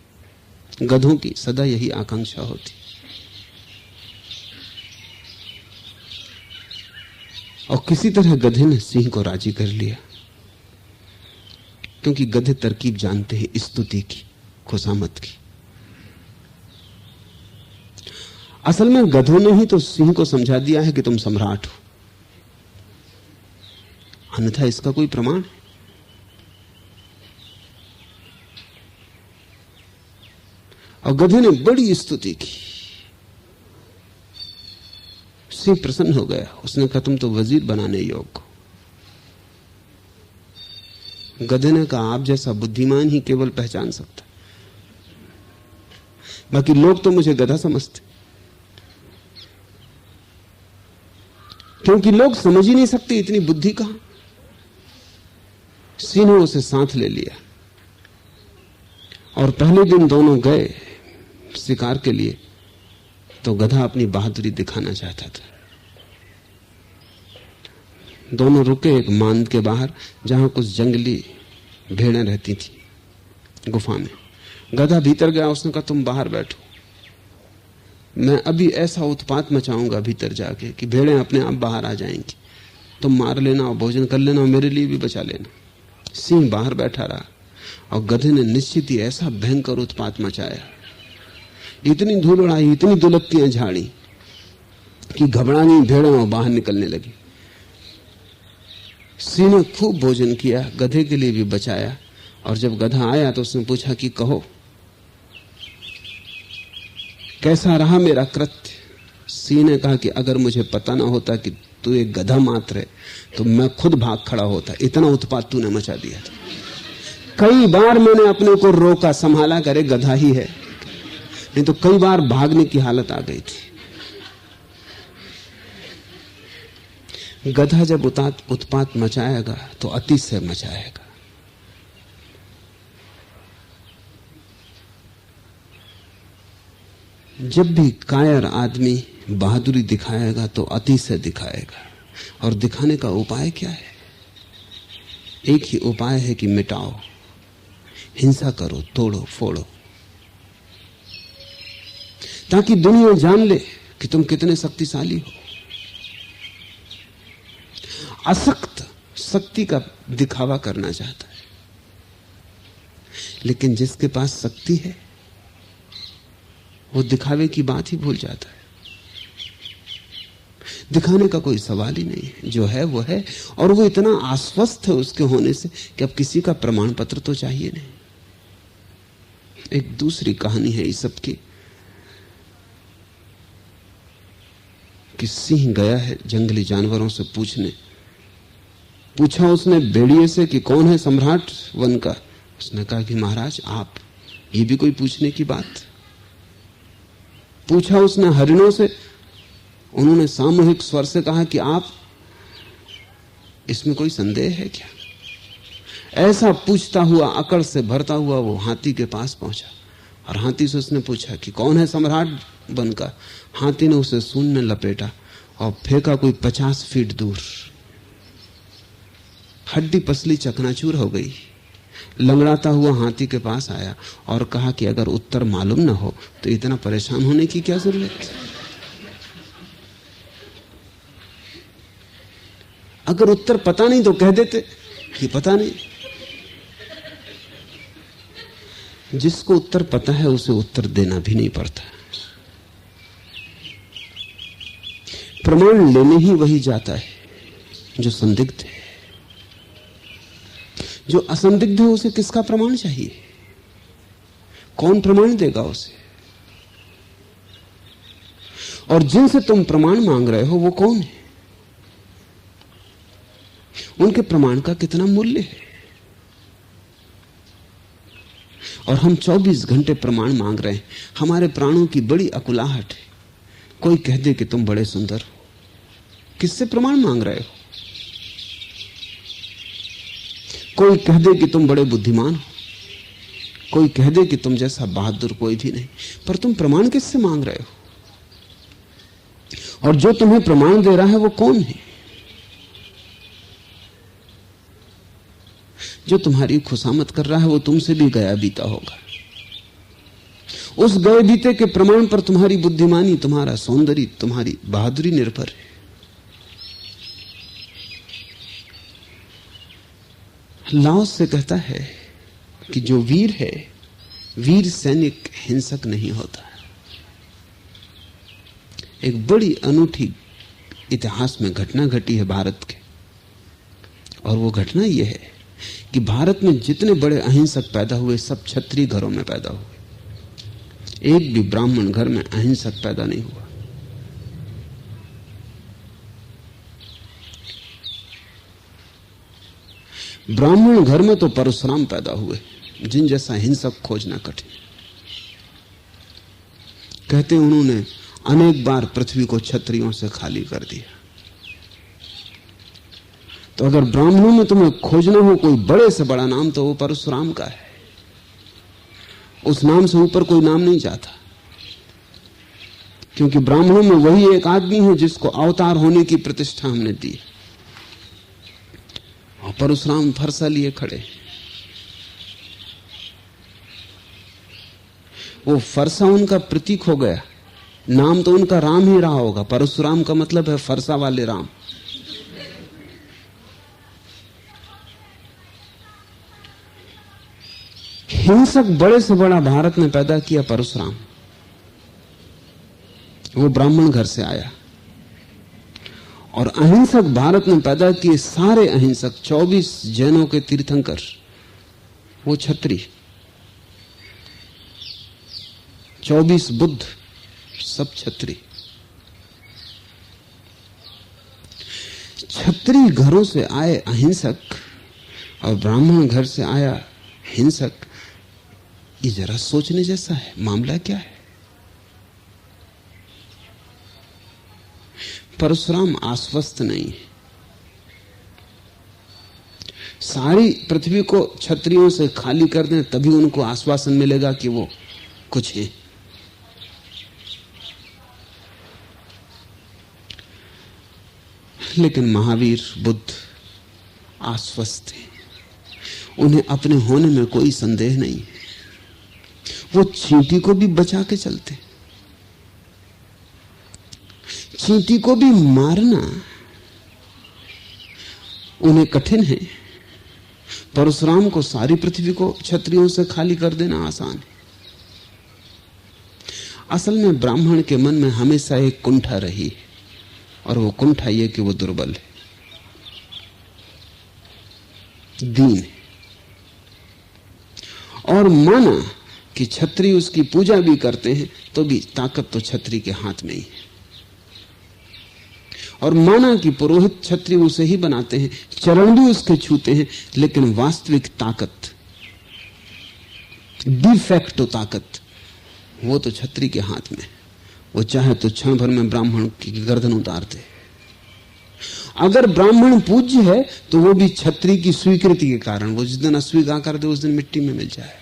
[SPEAKER 1] गधों की सदा यही आकांक्षा होती, और किसी तरह गधे ने सिंह को राजी कर लिया, क्योंकि गधे तरकीब जानते हैं स्तुति की, खुशामद की। असल में गधों ने ही तो सिंह को समझा दिया है कि तुम सम्राट हो, अन्यथा इसका कोई प्रमाण है? और गधे ने बड़ी स्तुति की। सिंह प्रसन्न हो गया। उसने कहा तुम तो वजीर बनाने योग्य हो। गधे ने कहा आप जैसा बुद्धिमान ही केवल पहचान सकता, बाकी लोग तो मुझे गधा समझते, क्योंकि लोग समझ ही नहीं सकते इतनी बुद्धि कहां। सिंह ने उसे साथ ले लिया और पहले दिन दोनों गए शिकार के लिए, तो गधा अपनी बहादुरी दिखाना चाहता था। दोनों रुके एक मांद के बाहर, जहां कुछ जंगली भेड़ें रहती थी गुफा में। गधा भीतर गया, उसने कहा तुम बाहर बैठो, मैं अभी ऐसा उत्पात मचाऊंगा भीतर जाके कि भेड़ें अपने आप बाहर आ जाएंगी, तुम मार लेना और भोजन कर लेना और मेरे लिए भी बचा लेना। सिंह बाहर बैठा रहा और गधे ने निश्चित ही ऐसा भयंकर उत्पात मचाया, इतनी धूल उड़ाई, इतनी दुलत्तियां झाड़ी कि घबरा गई भेड़ें और बाहर निकलने लगी। सिंह ने खूब भोजन किया, गधे के लिए भी बचाया, और जब गधा आया तो उसने पूछा कि कहो कैसा रहा मेरा कृत्य। सिंह ने कहा कि अगर मुझे पता ना होता कि तू एक गधा मात्र है तो मैं खुद भाग खड़ा होता, इतना उत्पात तूने मचा दिया था। कई बार मैंने अपने को रोका, संभाला, करे गधा ही है, नहीं तो कई बार भागने की हालत आ गई थी। गधा जब उत्पात मचाएगा तो अति से मचाएगा। जब भी कायर आदमी बहादुरी दिखाएगा तो अति से दिखाएगा, और दिखाने का उपाय क्या है? एक ही उपाय है कि मिटाओ, हिंसा करो, तोड़ो फोड़ो, ताकि दुनिया जान ले कि तुम कितने शक्तिशाली हो। असक्त शक्ति का दिखावा करना चाहता है, लेकिन जिसके पास शक्ति है वो दिखावे की बात ही भूल जाता है। दिखाने का कोई सवाल ही नहीं है, जो है वो है, और वो इतना आश्वस्त है उसके होने से कि अब किसी का प्रमाण पत्र तो चाहिए नहीं। एक दूसरी कहानी है इस सब की कि सिंह गया है जंगली जानवरों से पूछा उसने भेड़िए से कि कौन है सम्राट वन का। उसने कहा कि महाराज आप। ये भी कोई पूछने की बात? पूछा उसने हरिणों से, उन्होंने सामूहिक स्वर से कहा कि आप। इसमें कोई संदेह है क्या? ऐसा पूछता हुआ, अकड़ से भरता हुआ वो हाथी के पास पहुंचा और हाथी से उसने पूछा कि कौन है सम्राट वन का। हाथी ने उसे सूंड में लपेटा और फेंका कोई 50 फीट दूर। हड्डी पसली चकनाचूर हो गई। लंगड़ाता हुआ हाथी के पास आया और कहा कि अगर उत्तर मालूम ना हो तो इतना परेशान होने की क्या जरूरत? अगर उत्तर पता नहीं तो कह देते कि पता नहीं। जिसको उत्तर पता है उसे उत्तर देना भी नहीं पड़ता। प्रमाण लेने ही वही जाता है जो संदिग्ध है। जो असंदिग्ध है उसे किसका प्रमाण चाहिए? कौन प्रमाण देगा उसे? और जिनसे तुम प्रमाण मांग रहे हो वो कौन है? उनके प्रमाण का कितना मूल्य है? और हम 24 घंटे प्रमाण मांग रहे हैं। हमारे प्राणों की बड़ी अकुलाहट है। कोई कह दे कि तुम बड़े सुंदर हो, किससे प्रमाण मांग रहे हो? कोई कह दे कि तुम बड़े बुद्धिमान हो, कोई कह दे कि तुम जैसा बहादुर कोई भी नहीं, पर तुम प्रमाण किससे मांग रहे हो? और जो तुम्हें प्रमाण दे रहा है वो कौन है? जो तुम्हारी खुशामद कर रहा है वो तुमसे भी गया बीता होगा। उस गए बीते के प्रमाण पर तुम्हारी बुद्धिमानी, तुम्हारा सौंदर्य, तुम्हारी बहादुरी निर्भर है। लाओस से कहता है कि जो वीर है, वीर सैनिक हिंसक नहीं होता। एक बड़ी अनूठी इतिहास में घटना घटी है भारत के, और वो घटना यह है कि भारत में जितने बड़े अहिंसक पैदा हुए सब क्षत्रिय घरों में पैदा हुए। एक भी ब्राह्मण घर में अहिंसक पैदा नहीं हुआ। ब्राह्मण घर में तो परशुराम पैदा हुए, जिन जैसा हिंसक खोजना कठिन। कहते उन्होंने अनेक बार पृथ्वी को क्षत्रियों से खाली कर दिया। तो अगर ब्राह्मणों में तुम्हें खोजना हो कोई बड़े से बड़ा नाम तो वो परशुराम का है। उस नाम से ऊपर कोई नाम नहीं जाता, क्योंकि ब्राह्मणों में वही एक आदमी है जिसको अवतार होने की प्रतिष्ठा हमने दी। और परशुराम फरसा लिए खड़े। वो फरसा उनका प्रतीक हो गया नाम तो उनका राम ही रहा होगा। परशुराम का मतलब है फरसा वाले राम। हिंसक बड़े से बड़ा भारत ने पैदा किया परशुराम। वो ब्राह्मण घर से आया। और अहिंसक भारत ने पैदा किए सारे अहिंसक, 24 जैनों के तीर्थंकर, वो छत्री। 24 बुद्ध, सब छत्री। छत्री घरों से आए अहिंसक और ब्राह्मण घर से आया हिंसक, ये जरा सोचने जैसा है। मामला क्या है? परशुराम आश्वस्त नहीं है। सारी पृथ्वी को क्षत्रियों से खाली कर दें तभी उनको आश्वासन मिलेगा कि वो कुछ है। लेकिन महावीर बुद्ध आश्वस्त हैं। उन्हें अपने होने में कोई संदेह नहीं है। वो चींटी को भी बचा के चलते। चींटी को भी मारना उन्हें कठिन है। परशुराम को सारी पृथ्वी को क्षत्रियों से खाली कर देना आसान है। असल में ब्राह्मण के मन में हमेशा एक कुंठा रही है, और वो कुंठा यह कि वो दुर्बल है, दीन है। और माना कि क्षत्रिय उसकी पूजा भी करते हैं तो भी ताकत तो क्षत्रिय के हाथ में ही है। और माना कि पुरोहित क्षत्रिय उसे ही बनाते हैं, चरण भी उसके छूते हैं, लेकिन वास्तविक ताकत, डिफेक्टो ताकत, वो तो क्षत्रिय के हाथ में। वो चाहे तो क्षण भर में ब्राह्मण की गर्दन उतार दे। अगर ब्राह्मण पूज्य है तो वो भी क्षत्रिय की स्वीकृति के कारण, वो जिस दिन अस्वीकार कर दे उस दिन मिट्टी में मिल जाए।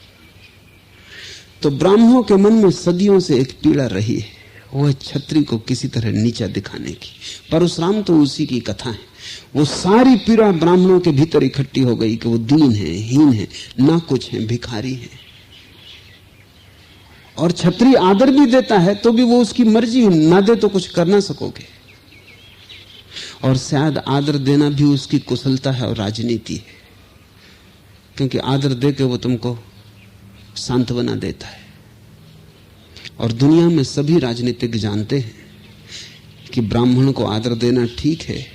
[SPEAKER 1] तो ब्राह्मणों के मन में सदियों से एक पीड़ा रही है, वो है क्षत्रिय को किसी तरह नीचा दिखाने की। परशुराम तो उसी की कथा है। वो सारी पीड़ा ब्राह्मणों के भीतर इकट्ठी हो गई कि वो दीन है, हीन है, ना कुछ है, भिखारी है। और क्षत्रिय आदर भी देता है तो भी वो उसकी मर्जी है, ना दे तो कुछ कर ना सकोगे। और शायद आदर देना भी उसकी कुशलता है और राजनीति है, क्योंकि आदर दे के वो तुमको सांत्वना देता है। और दुनिया में सभी राजनीतिक जानते हैं कि ब्राह्मण को आदर देना ठीक है,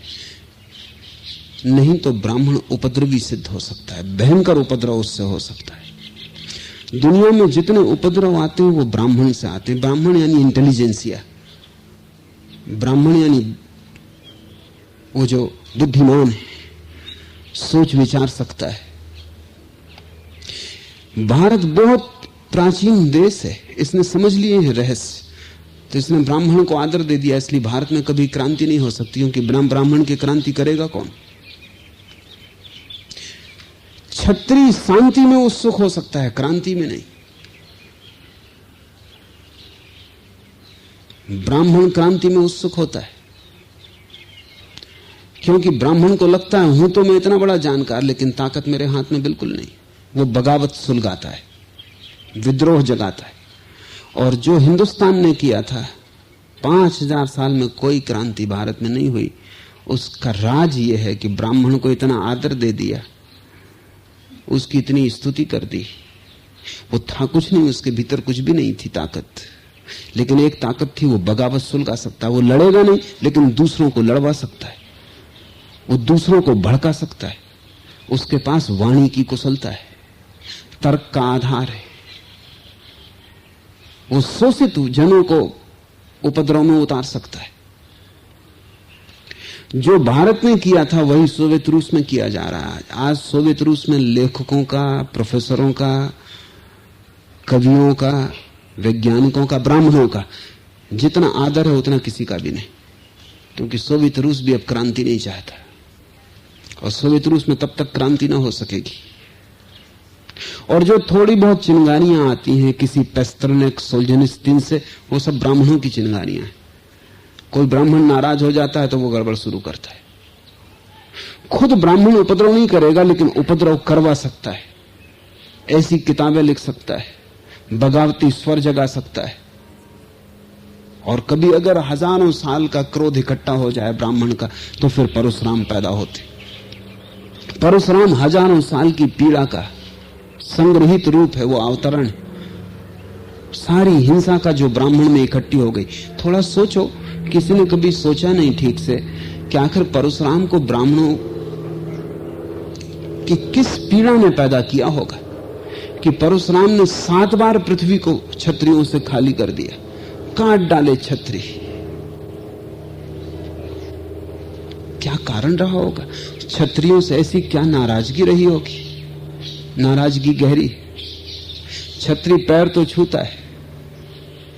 [SPEAKER 1] नहीं तो ब्राह्मण उपद्रवी सिद्ध हो सकता है, भयंकर उपद्रव उससे हो सकता है। दुनिया में जितने उपद्रव आते हैं वो ब्राह्मण से आते हैं। ब्राह्मण यानी इंटेलिजेंसिया, ब्राह्मण यानी वो जो बुद्धिमान है, सोच विचार सकता है। भारत बहुत प्राचीन देश है, इसने समझ लिए हैं रहस्य, तो इसने ब्राह्मण को आदर दे दिया। इसलिए भारत में कभी क्रांति नहीं हो सकती, क्योंकि बिना ब्राह्मण की क्रांति करेगा कौन? क्षत्रिय शांति में उत्सुक हो सकता है, क्रांति में नहीं। ब्राह्मण क्रांति में उत्सुक होता है, क्योंकि ब्राह्मण को लगता है हूं तो मैं इतना बड़ा जानकार, लेकिन ताकत मेरे हाथ में बिल्कुल नहीं। वो बगावत सुलगाता है, विद्रोह जगाता है। और जो हिंदुस्तान ने किया था, 5000 साल में कोई क्रांति भारत में नहीं हुई। उसका राज यह है कि ब्राह्मण को इतना आदर दे दिया, उसकी इतनी स्तुति कर दी। वो था कुछ नहीं, उसके भीतर कुछ भी नहीं थी ताकत, लेकिन एक ताकत थी, वो बगावत सुलगा सकता है। वो लड़ेगा नहीं, लेकिन दूसरों को लड़वा सकता है, वो दूसरों को भड़का सकता है। उसके पास वाणी की कुशलता है, तर्क का आधार है। वो शोषित जनों को उपद्रव में उतार सकता है। जो भारत ने किया था वही सोवियत रूस में किया जा रहा है। आज सोवियत रूस में लेखकों का, प्रोफेसरों का, कवियों का, वैज्ञानिकों का, ब्राह्मणों का जितना आदर है उतना किसी का भी नहीं, क्योंकि सोवियत रूस भी अब क्रांति नहीं चाहता, और सोवियत रूस में तब तक क्रांति ना हो सकेगी। और जो थोड़ी बहुत चिंगारियां आती हैं किसी पेस्तरनेक, सोल्जेनित्सिन से, वो सब ब्राह्मणों की चिंगारियां हैं। कोई ब्राह्मण नाराज हो जाता है तो वो गड़बड़ शुरू करता है। खुद ब्राह्मण उपद्रव नहीं करेगा, लेकिन उपद्रव करवा सकता है। ऐसी किताबें लिख सकता है, बगावती स्वर जगा सकता है, और कभी अगर हजारों साल का क्रोध इकट्ठा हो जाए ब्राह्मण का, तो फिर परशुराम पैदा होते। परशुराम हजारों साल की पीड़ा का संग्रहित रूप है, वो अवतरण है सारी हिंसा का जो ब्राह्मण में इकट्ठी हो गई। थोड़ा सोचो, किसी ने कभी सोचा नहीं ठीक से कि आखिर परशुराम को ब्राह्मणों की किस पीड़ा ने पैदा किया होगा कि परशुराम ने 7 बार पृथ्वी को क्षत्रियों से खाली कर दिया, काट डाले क्षत्रिय। क्या कारण रहा होगा? क्षत्रियों से ऐसी क्या नाराजगी रही होगी? नाराजगी गहरी। क्षत्रिय पैर तो छूता है,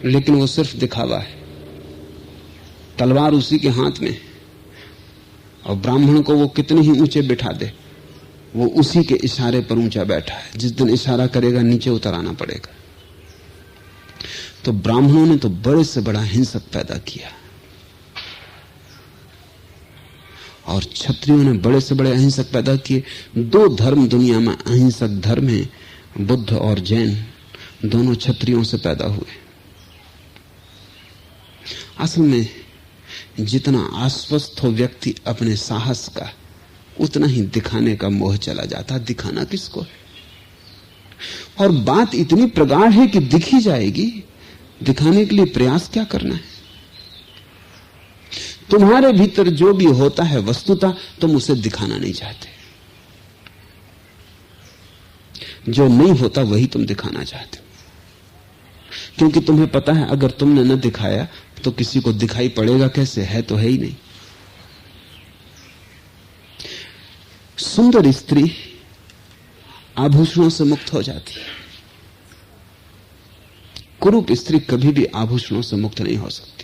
[SPEAKER 1] लेकिन वो सिर्फ दिखावा है। तलवार उसी के हाथ में, और ब्राह्मण को वो कितने ही ऊंचे बिठा दे, वो उसी के इशारे पर ऊंचा बैठा है। जिस दिन इशारा करेगा नीचे उतर आना पड़ेगा। तो ब्राह्मणों ने तो बड़े से बड़ा हिंसक पैदा किया, और क्षत्रियों ने बड़े से बड़े अहिंसक पैदा किए। 2 धर्म दुनिया में अहिंसक धर्म है, बुद्ध और जैन, दोनों क्षत्रियों से पैदा हुए। असल में जितना आश्वस्त हो व्यक्ति अपने साहस का, उतना ही दिखाने का मोह चला जाता। दिखाना किसको है? और बात इतनी प्रगाढ़ है कि दिख ही जाएगी। दिखाने के लिए प्रयास क्या करना है? तुम्हारे भीतर जो भी होता है वस्तुतः तुम उसे दिखाना नहीं चाहते। जो नहीं होता वही तुम दिखाना चाहते हो, क्योंकि तुम्हें पता है अगर तुमने न दिखाया तो किसी को दिखाई पड़ेगा कैसे? है तो है ही नहीं। सुंदर स्त्री आभूषणों से मुक्त हो जाती है, कुरूप स्त्री कभी भी आभूषणों से मुक्त नहीं हो सकती।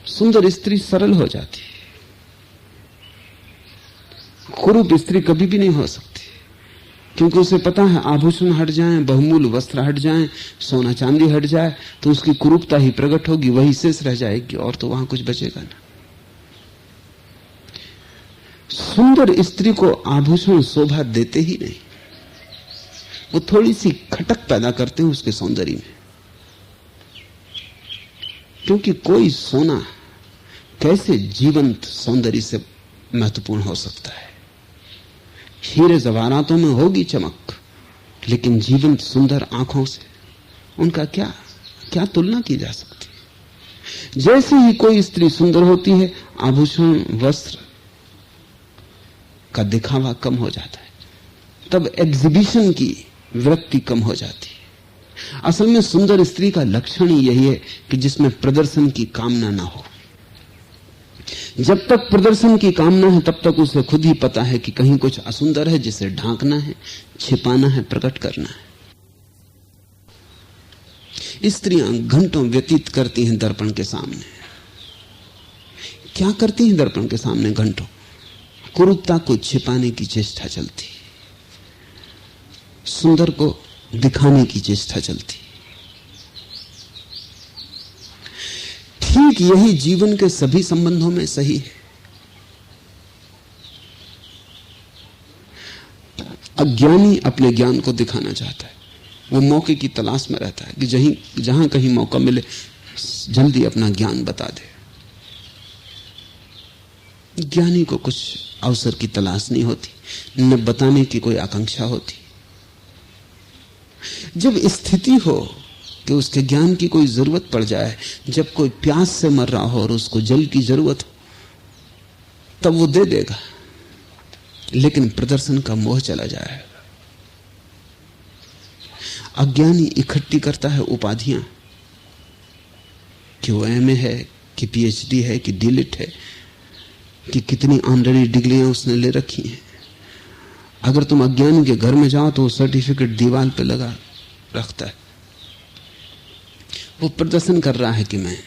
[SPEAKER 1] सुंदर स्त्री सरल हो जाती है, कुरूप स्त्री कभी भी नहीं हो सकती, क्योंकि उसे पता है आभूषण हट जाएं, बहुमूल्य वस्त्र हट जाएं, सोना चांदी हट जाए तो उसकी कुरूपता ही प्रकट होगी, वही शेष रह जाएगी, और तो वहां कुछ बचेगा ना। सुंदर स्त्री को आभूषण शोभा देते ही नहीं, वो थोड़ी सी खटक पैदा करते हैं उसके सौंदर्य में। क्योंकि कोई सोना कैसे जीवंत सौंदर्य से महत्वपूर्ण हो सकता है? हीरे जवाहरातों में होगी चमक, लेकिन जीवंत सुंदर आंखों से उनका क्या तुलना की जा सकती? जैसे ही कोई स्त्री सुंदर होती है, आभूषण वस्त्र का दिखावा कम हो जाता है, तब एग्जीबिशन की वृत्ति कम हो जाती है। असल में सुंदर स्त्री का लक्षण ही यही है कि जिसमें प्रदर्शन की कामना ना हो। जब तक प्रदर्शन की कामना है तब तक उसे खुद ही पता है कि कहीं कुछ असुंदर है जिसे ढांकना है, छिपाना है, प्रकट करना है। स्त्रियां घंटों व्यतीत करती हैं दर्पण के सामने। क्या करती हैं दर्पण के सामने घंटों? कुरूपता को छिपाने की चेष्टा चलती, सुंदर को दिखाने की चेष्टा चलती। ठीक यही जीवन के सभी संबंधों में सही है। अज्ञानी अपने ज्ञान को दिखाना चाहता है, वो मौके की तलाश में रहता है कि जहां कहीं मौका मिले जल्दी अपना ज्ञान बता दे। ज्ञानी को कुछ अवसर की तलाश नहीं होती, न बताने की कोई आकांक्षा होती। जब स्थिति हो कि उसके ज्ञान की कोई जरूरत पड़ जाए, जब कोई प्यास से मर रहा हो और उसको जल की जरूरत हो, तब वो दे देगा, लेकिन प्रदर्शन का मोह चला जाएगा। अज्ञानी इकट्ठी करता है उपाधियां कि वो एमए है कि पीएचडी है कि डीलिट है कि कितनी ऑनरेरी डिग्रियां उसने ले रखी हैं। अगर तुम अज्ञानी के घर में जाओ तो वो सर्टिफिकेट दीवार पे लगा रखता है। वो प्रदर्शन कर रहा है कि मैं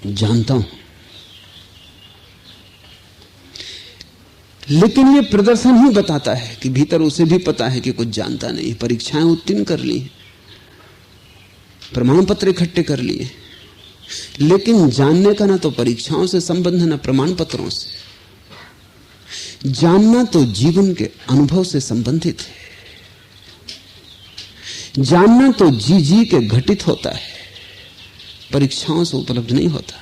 [SPEAKER 1] जानता हूं, लेकिन ये प्रदर्शन ही बताता है कि भीतर उसे भी पता है कि कुछ जानता नहीं। परीक्षाएं उत्तीर्ण कर ली, प्रमाण पत्र इकट्ठे कर लिए, लेकिन जानने का ना तो परीक्षाओं से संबंध है ना प्रमाण पत्रों से। जानना तो जीवन के अनुभव से संबंधित है। जानना तो जी के घटित होता है। परीक्षाओं से उपलब्ध नहीं होता।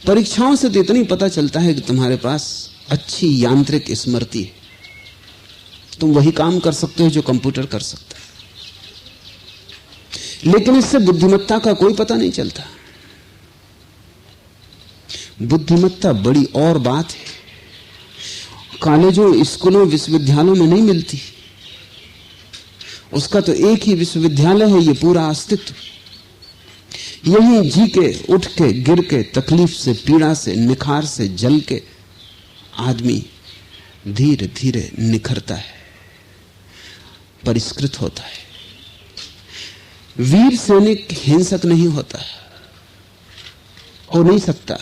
[SPEAKER 1] परीक्षाओं से तो इतना ही पता चलता है कि तुम्हारे पास अच्छी यांत्रिक स्मृति है, तुम वही काम कर सकते हो जो कंप्यूटर कर सकता है, लेकिन इससे बुद्धिमत्ता का कोई पता नहीं चलता। बुद्धिमत्ता बड़ी और बात है, कॉलेजों, स्कूलों, विश्वविद्यालयों में नहीं मिलती। उसका तो एक ही विश्वविद्यालय है, ये पूरा अस्तित्व। यही जी के, उठ के, गिर के, तकलीफ से, पीड़ा से, निखार से, जल के आदमी धीरे धीरे निखरता है, परिष्कृत होता है। वीर सैनिक हिंसक नहीं होता, हो नहीं सकता।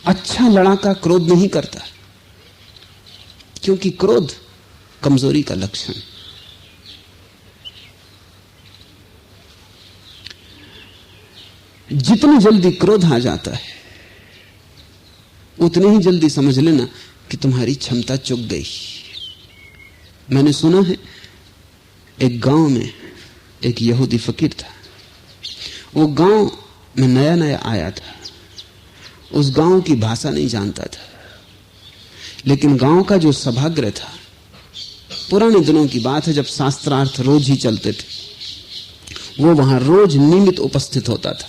[SPEAKER 1] अच्छा लड़ाका क्रोध नहीं करता, क्योंकि क्रोध कमजोरी का लक्षण। जितनी जल्दी क्रोध आ जाता है उतनी ही जल्दी समझ लेना कि तुम्हारी क्षमता चुक गई। मैंने सुना है एक गांव में एक यहूदी फकीर था। वो गांव में नया नया आया था, उस गांव की भाषा नहीं जानता था, लेकिन गांव का जो सभागृह था, पुराने दिनों की बात है जब शास्त्रार्थ रोज ही चलते थे, वो वहां रोज नियमित उपस्थित होता था।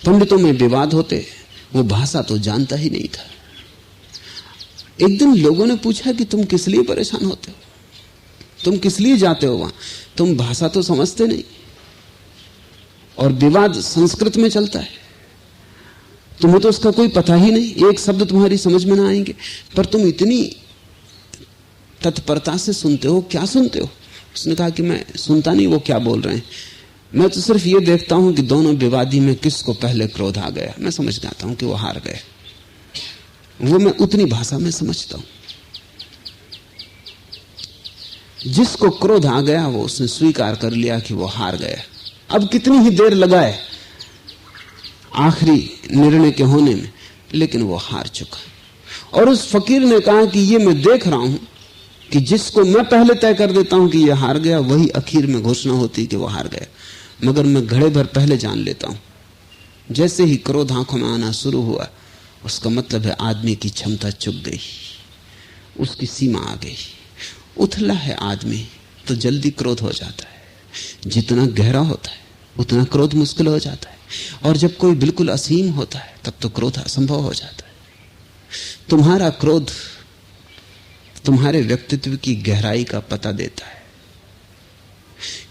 [SPEAKER 1] पंडितों में विवाद होते, वो भाषा तो जानता ही नहीं था। एक दिन लोगों ने पूछा कि तुम किस लिए परेशान होते हो, तुम किस लिए जाते हो वहां, तुम भाषा तो समझते नहीं और विवाद संस्कृत में चलता है, तुम्हें तो उसका कोई पता ही नहीं, एक शब्द तुम्हारी समझ में ना आएंगे, पर तुम इतनी तत्परता से सुनते हो, क्या सुनते हो? उसने कहा कि मैं सुनता नहीं वो क्या बोल रहे हैं, मैं तो सिर्फ ये देखता हूं कि दोनों विवादी में किसको पहले क्रोध आ गया, मैं समझ जाता हूं कि वो हार गए। वो मैं उतनी भाषा में समझता हूं। जिसको क्रोध आ गया वो उसने स्वीकार कर लिया कि वो हार गया। अब कितनी ही देर लगाए आखिरी निर्णय के होने में, लेकिन वो हार चुका। और उस फकीर ने कहा कि ये मैं देख रहा हूं कि जिसको मैं पहले तय कर देता हूं कि ये हार गया, वही आखिर में घोषणा होती कि वो हार गया, मगर मैं घड़े भर पहले जान लेता हूं। जैसे ही क्रोध आंखों में आना शुरू हुआ, उसका मतलब है आदमी की क्षमता चुक गई, उसकी सीमा आ गई। उथला है आदमी तो जल्दी क्रोध हो जाता है, जितना गहरा होता है उतना क्रोध मुश्किल हो जाता है, और जब कोई बिल्कुल असीम होता है तब तो क्रोध असंभव हो जाता है। तुम्हारा क्रोध तुम्हारे व्यक्तित्व की गहराई का पता देता है।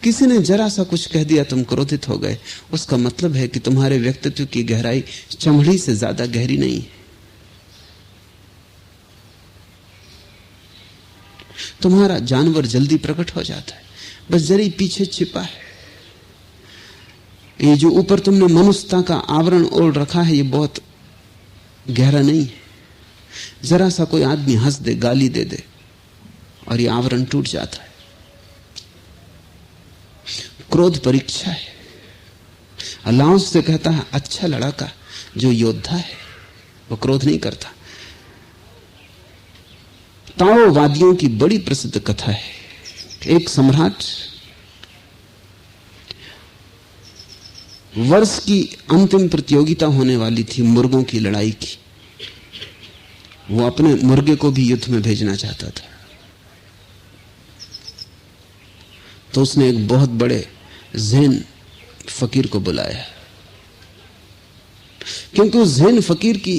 [SPEAKER 1] किसी ने जरा सा कुछ कह दिया, तुम क्रोधित हो गए, उसका मतलब है कि तुम्हारे व्यक्तित्व की गहराई चमड़ी से ज्यादा गहरी नहीं है। तुम्हारा जानवर जल्दी प्रकट हो जाता है, बस जरी पीछे छिपा है। ये जो ऊपर तुमने मनुष्यता का आवरण ओढ़ रखा है, ये बहुत गहरा नहीं है। जरा सा कोई आदमी हंस दे, गाली दे दे, और ये आवरण टूट जाता है। क्रोध परीक्षा है। अलाउंस से कहता है अच्छा लड़ाका जो योद्धा है वो क्रोध नहीं करता। ताओवादियों की बड़ी प्रसिद्ध कथा है। एक सम्राट वर्ष की अंतिम प्रतियोगिता होने वाली थी मुर्गों की लड़ाई की। वो अपने मुर्गे को भी युद्ध में भेजना चाहता था, तो उसने एक बहुत बड़े ज़ैन फकीर को बुलाया, क्योंकि उस ज़ैन फकीर की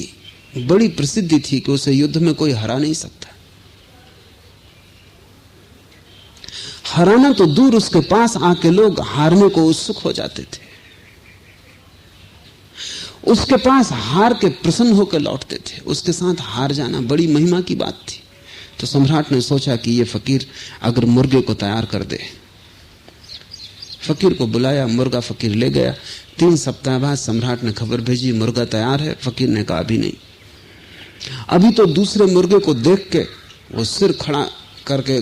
[SPEAKER 1] बड़ी प्रसिद्धि थी कि उसे युद्ध में कोई हरा नहीं सकता। हराना तो दूर, उसके पास आके लोग हारने को उत्सुक हो जाते थे। उसके पास हार के प्रसन्न होकर लौटते थे। उसके साथ हार जाना बड़ी महिमा की बात थी। तो सम्राट ने सोचा कि ये फकीर अगर मुर्गे को तैयार कर दे। फकीर को बुलाया, मुर्गा फकीर ले गया। 3 सप्ताह बाद सम्राट ने खबर भेजी मुर्गा तैयार है। फकीर ने कहा अभी नहीं। अभी तो दूसरे मुर्गे को देख के वो सिर खड़ा करके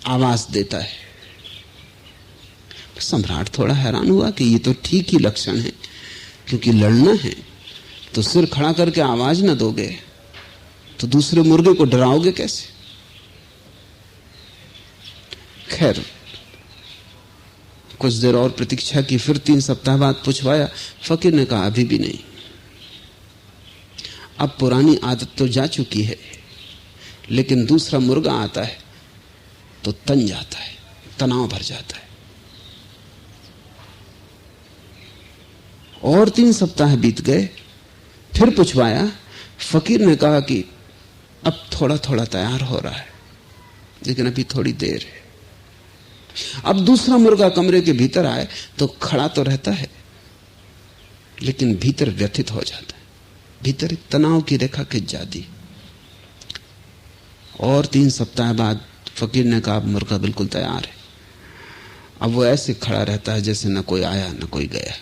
[SPEAKER 1] आवाज देता है। सम्राट थोड़ा हैरान हुआ कि ये तो ठीक ही लक्षण है, क्योंकि लड़ना है तो सिर खड़ा करके आवाज ना दोगे तो दूसरे मुर्गे को डराओगे कैसे। खैर कुछ देर और प्रतीक्षा की, फिर 3 सप्ताह बाद पूछवाया। फकीर ने कहा अभी भी नहीं। अब पुरानी आदत तो जा चुकी है, लेकिन दूसरा मुर्गा आता है तो तन जाता है, तनाव भर जाता है। और 3 सप्ताह बीत गए, फिर पूछवाया। फकीर ने कहा कि अब थोड़ा थोड़ा तैयार हो रहा है, लेकिन अभी थोड़ी देर है। अब दूसरा मुर्गा कमरे के भीतर आए तो खड़ा तो रहता है, लेकिन भीतर व्यथित हो जाता है, भीतर एक तनाव की रेखा खिंच जाती। और 3 सप्ताह बाद फकीर ने कहा अब मुर्गा बिल्कुल तैयार है। अब वो ऐसे खड़ा रहता है जैसे न कोई आया न कोई गया,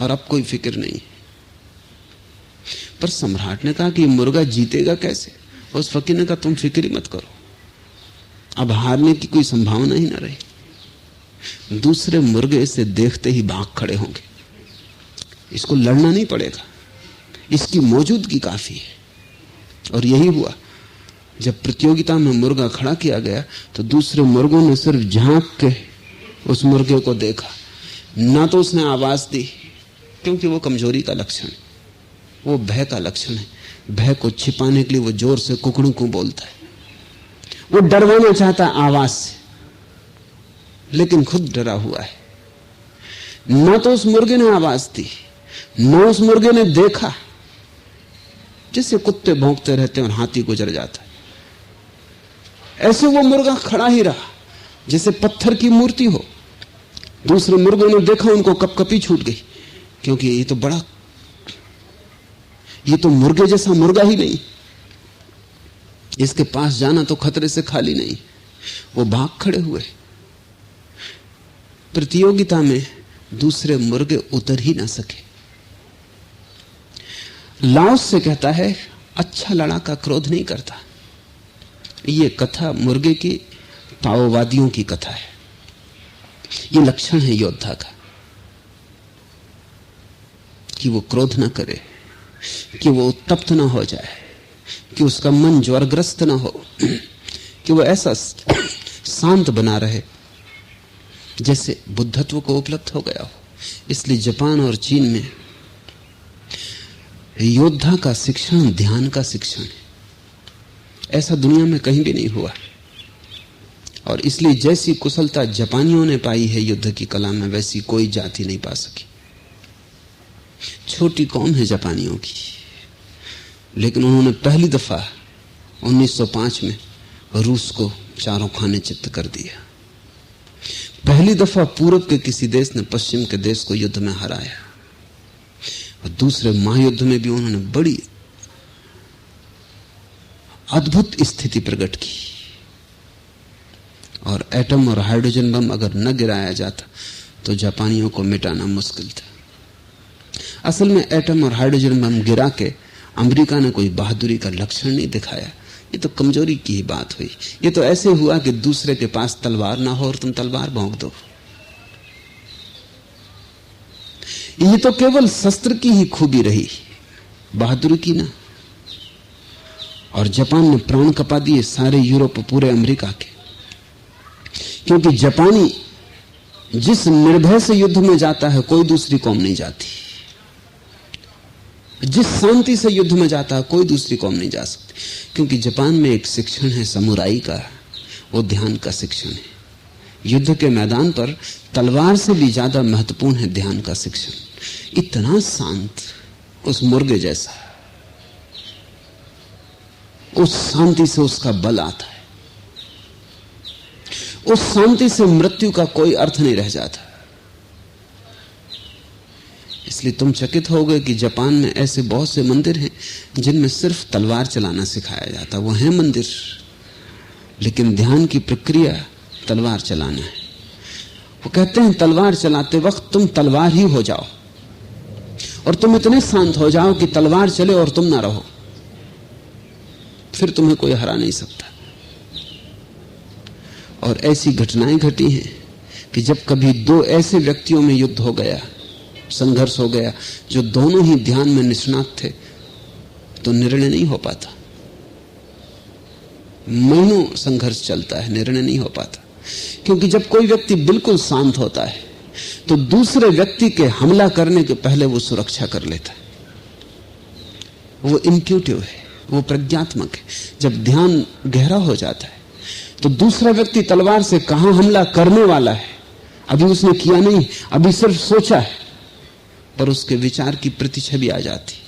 [SPEAKER 1] और अब कोई फिक्र नहीं। पर सम्राट ने कहा कि मुर्गा जीतेगा कैसे? उस फकीर ने कहा तुम फिक्र ही मत करो, अब हारने की कोई संभावना ही ना रही। दूसरे मुर्गे इसे देखते ही भाग खड़े होंगे, इसको लड़ना नहीं पड़ेगा, इसकी मौजूदगी काफी है। और यही हुआ। जब प्रतियोगिता में मुर्गा खड़ा किया गया तो दूसरे मुर्गों ने सिर्फ झांक के उस मुर्गे को देखा, ना तो उसने आवाज दी, क्योंकि वो कमजोरी का लक्षण है, वो भय का लक्षण है। भय को छिपाने के लिए वो जोर से कुकड़ू बोलता है, वो डरवाना चाहता है आवाज से, लेकिन खुद डरा हुआ है। ना तो उस मुर्गे ने आवाज दी, ना उस मुर्गे ने देखा। जैसे कुत्ते भौंकते रहते हैं और हाथी गुजर जाता है, ऐसे वो मुर्गा खड़ा ही रहा जैसे पत्थर की मूर्ति हो। दूसरे मुर्गों ने देखा, उनको कपकपी छूट गई, क्योंकि ये तो मुर्गे जैसा मुर्गा ही नहीं, इसके पास जाना तो खतरे से खाली नहीं। वो भाग खड़े हुए। प्रतियोगिता में दूसरे मुर्गे उतर ही ना सके। लाओस से कहता है अच्छा लड़ाका क्रोध नहीं करता। ये कथा मुर्गे की ताओवादियों की कथा है। ये लक्षण है योद्धा का कि वो क्रोध ना करे, कि वो उत्तप्त ना हो जाए, कि उसका मन ज्वरग्रस्त ना हो, कि वो ऐसा शांत बना रहे जैसे बुद्धत्व को उपलब्ध हो गया हो। इसलिए जापान और चीन में योद्धा का शिक्षण ध्यान का शिक्षण है। ऐसा दुनिया में कहीं भी नहीं हुआ। और इसलिए जैसी कुशलता जापानियों ने पाई है युद्ध की कला में, वैसी कोई जाति नहीं पा सकी। छोटी कौम है जापानियों की, लेकिन उन्होंने पहली दफा 1905 में रूस को चारों खाने चित्त कर दिया। पहली दफा पूरब के किसी देश ने पश्चिम के देश को युद्ध में हराया। और दूसरे महायुद्ध में भी उन्होंने बड़ी अद्भुत स्थिति प्रकट की। और एटम और हाइड्रोजन बम अगर न गिराया जाता तो जापानियों को मिटाना मुश्किल था। असल में एटम और हाइड्रोजन बम गिरा के अमेरिका ने कोई बहादुरी का लक्षण नहीं दिखाया। ये तो कमजोरी की ही बात हुई। ये तो ऐसे हुआ कि दूसरे के पास तलवार ना हो और तुम तलवार भोंक दो। ये तो केवल शस्त्र की ही खूबी रही, बहादुरी की ना। और जापान ने प्राण कपा दिए सारे यूरोप, पूरे अमेरिका के, क्योंकि जापानी जिस निर्भय से युद्ध में जाता है कोई दूसरी कौम नहीं जाती। जिस शांति से युद्ध में जाता है कोई दूसरी कौम नहीं जा सकती। क्योंकि जापान में एक शिक्षण है समुराई का, वो ध्यान का शिक्षण है। युद्ध के मैदान पर तलवार से भी ज्यादा महत्वपूर्ण है ध्यान का शिक्षण। इतना शांत, उस मुर्गे जैसा, उस शांति से उसका बल आता है। उस शांति से मृत्यु का कोई अर्थ नहीं रह जाता। इसलिए तुम चकित हो गए कि जापान में ऐसे बहुत से मंदिर हैं जिनमें सिर्फ तलवार चलाना सिखाया जाता। वो है मंदिर, लेकिन ध्यान की प्रक्रिया तलवार चलाना है। वो कहते हैं तलवार चलाते वक्त तुम तलवार ही हो जाओ और तुम इतने शांत हो जाओ कि तलवार चले और तुम ना रहो, फिर तुम्हें कोई हरा नहीं सकता। और ऐसी घटनाएं घटी हैं कि जब कभी दो ऐसे व्यक्तियों में युद्ध हो गया, संघर्ष हो गया, जो दोनों ही ध्यान में निष्णात थे, तो निर्णय नहीं हो पाता। महीनों संघर्ष चलता है, निर्णय नहीं हो पाता। क्योंकि जब कोई व्यक्ति बिल्कुल शांत होता है तो दूसरे व्यक्ति के हमला करने के पहले वो सुरक्षा कर लेता है। वो इंट्यूटिव है, वो प्रज्ञात्मक है। जब ध्यान गहरा हो जाता है तो दूसरा व्यक्ति तलवार से कहां हमला करने वाला है अभी उसने किया नहीं, अभी सिर्फ सोचा है, पर उसके विचार की प्रतिछवि आ जाती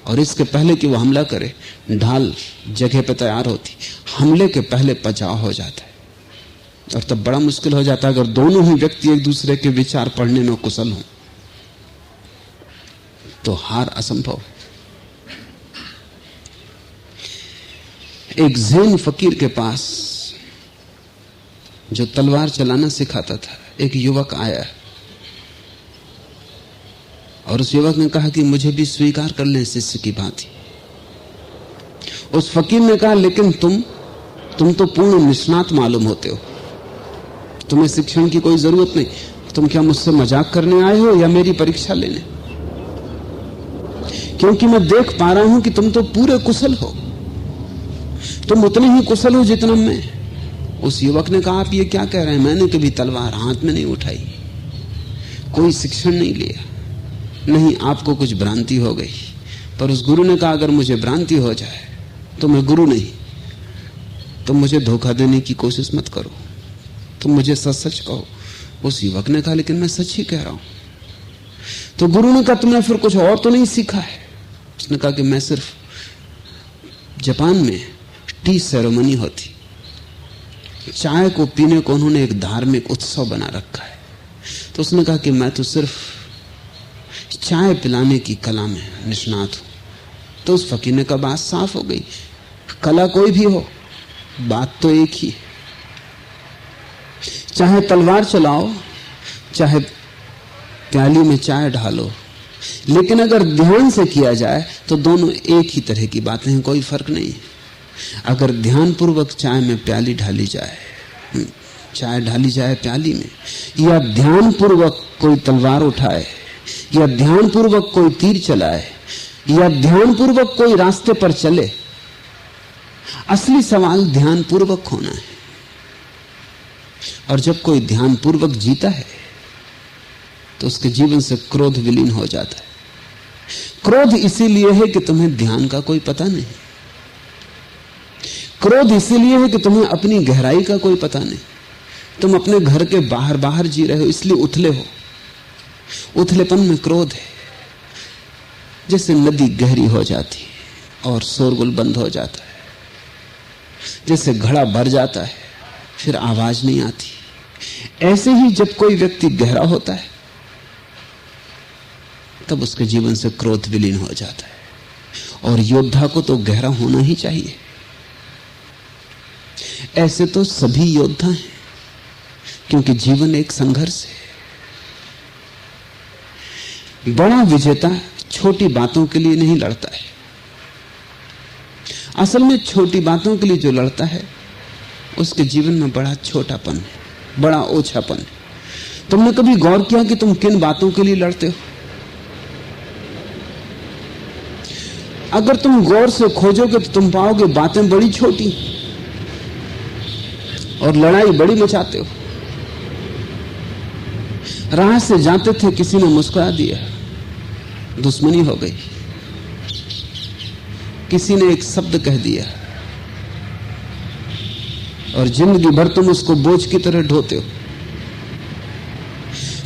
[SPEAKER 1] और इसके पहले कि वो हमला करे ढाल जगह पर तैयार होती। हमले के पहले बचाव हो जाता है और तब बड़ा मुश्किल हो जाता है अगर दोनों ही व्यक्ति एक दूसरे के विचार पढ़ने में कुशल हों तो हार असंभव है। एक ज़ैन फकीर के पास जो तलवार चलाना सिखाता था एक युवक आया और उस युवक ने कहा कि मुझे भी स्वीकार कर लें शिष्य की भांति। उस फकीर ने कहा लेकिन तुम तो पूर्ण निष्णात मालूम होते हो, तुम्हें शिक्षण की कोई जरूरत नहीं, तुम क्या मुझसे मजाक करने आए हो या मेरी परीक्षा लेने? क्योंकि मैं देख पा रहा हूं कि तुम तो पूरे कुशल हो, तुम उतने ही कुशल हो जितना मैं। उस युवक ने कहा आप ये क्या कह रहे हैं, मैंने कभी तलवार हाथ में नहीं उठाई, कोई शिक्षण नहीं लिया। नहीं, आपको कुछ भ्रांति हो गई। पर उस गुरु ने कहा अगर मुझे भ्रांति हो जाए तो मैं गुरु नहीं, तुम मुझे धोखा देने की कोशिश मत करो, तुम मुझे सच सच कहो। उस युवक ने कहा लेकिन मैं सच ही कह रहा हूं। तो गुरु ने कहा तुमने फिर कुछ और तो नहीं सीखा है? उसने कहा कि मैं सिर्फ, जापान में टी सेरेमनी होती, चाय को पीने को उन्होंने एक धार्मिक उत्सव बना रखा है, तो उसने कहा कि मैं तो सिर्फ चाय पिलाने की कला में निष्णात हूं। तो उस फकीर ने कहा बात साफ हो गई, कला कोई भी हो बात तो एक ही है, चाहे तलवार चलाओ चाहे प्याली में चाय ढालो, लेकिन अगर ध्यान से किया जाए तो दोनों एक ही तरह की बातें हैं, कोई फर्क नहीं है। अगर ध्यानपूर्वक चाय में प्याली ढाली जाए, चाय ढाली जाए प्याली में, या ध्यानपूर्वक कोई तलवार उठाए, या ध्यानपूर्वक कोई तीर चलाए, या ध्यानपूर्वक कोई रास्ते पर चले, असली सवाल ध्यानपूर्वक होना है। और जब कोई ध्यानपूर्वक जीता है तो उसके जीवन से क्रोध विलीन हो जाता है। क्रोध इसीलिए है कि तुम्हें ध्यान का कोई पता नहीं, क्रोध इसीलिए है कि तुम्हें अपनी गहराई का कोई पता नहीं, तुम अपने घर के बाहर बाहर जी रहे हो, इसलिए उथले हो। उथलेपन में क्रोध है। जैसे नदी गहरी हो जाती है और शोरगुल बंद हो जाता है, जैसे घड़ा भर जाता है फिर आवाज नहीं आती, ऐसे ही जब कोई व्यक्ति गहरा होता है तब उसके जीवन से क्रोध विलीन हो जाता है। और योद्धा को तो गहरा होना ही चाहिए। ऐसे तो सभी योद्धा हैं, क्योंकि जीवन एक संघर्ष है। बड़ा विजेता छोटी बातों के लिए नहीं लड़ता है। असल में छोटी बातों के लिए जो लड़ता है उसके जीवन में बड़ा छोटापन है, बड़ा ओछापन है। तुमने कभी गौर किया कि तुम किन बातों के लिए लड़ते हो? अगर तुम गौर से खोजोगे तो तुम पाओगे बातें बड़ी छोटी और लड़ाई बड़ी मचाते हो। राह से जाते थे, किसी ने मुस्कुरा दिया, दुश्मनी हो गई। किसी ने एक शब्द कह दिया और जिंदगी भर तुम उसको बोझ की तरह ढोते हो।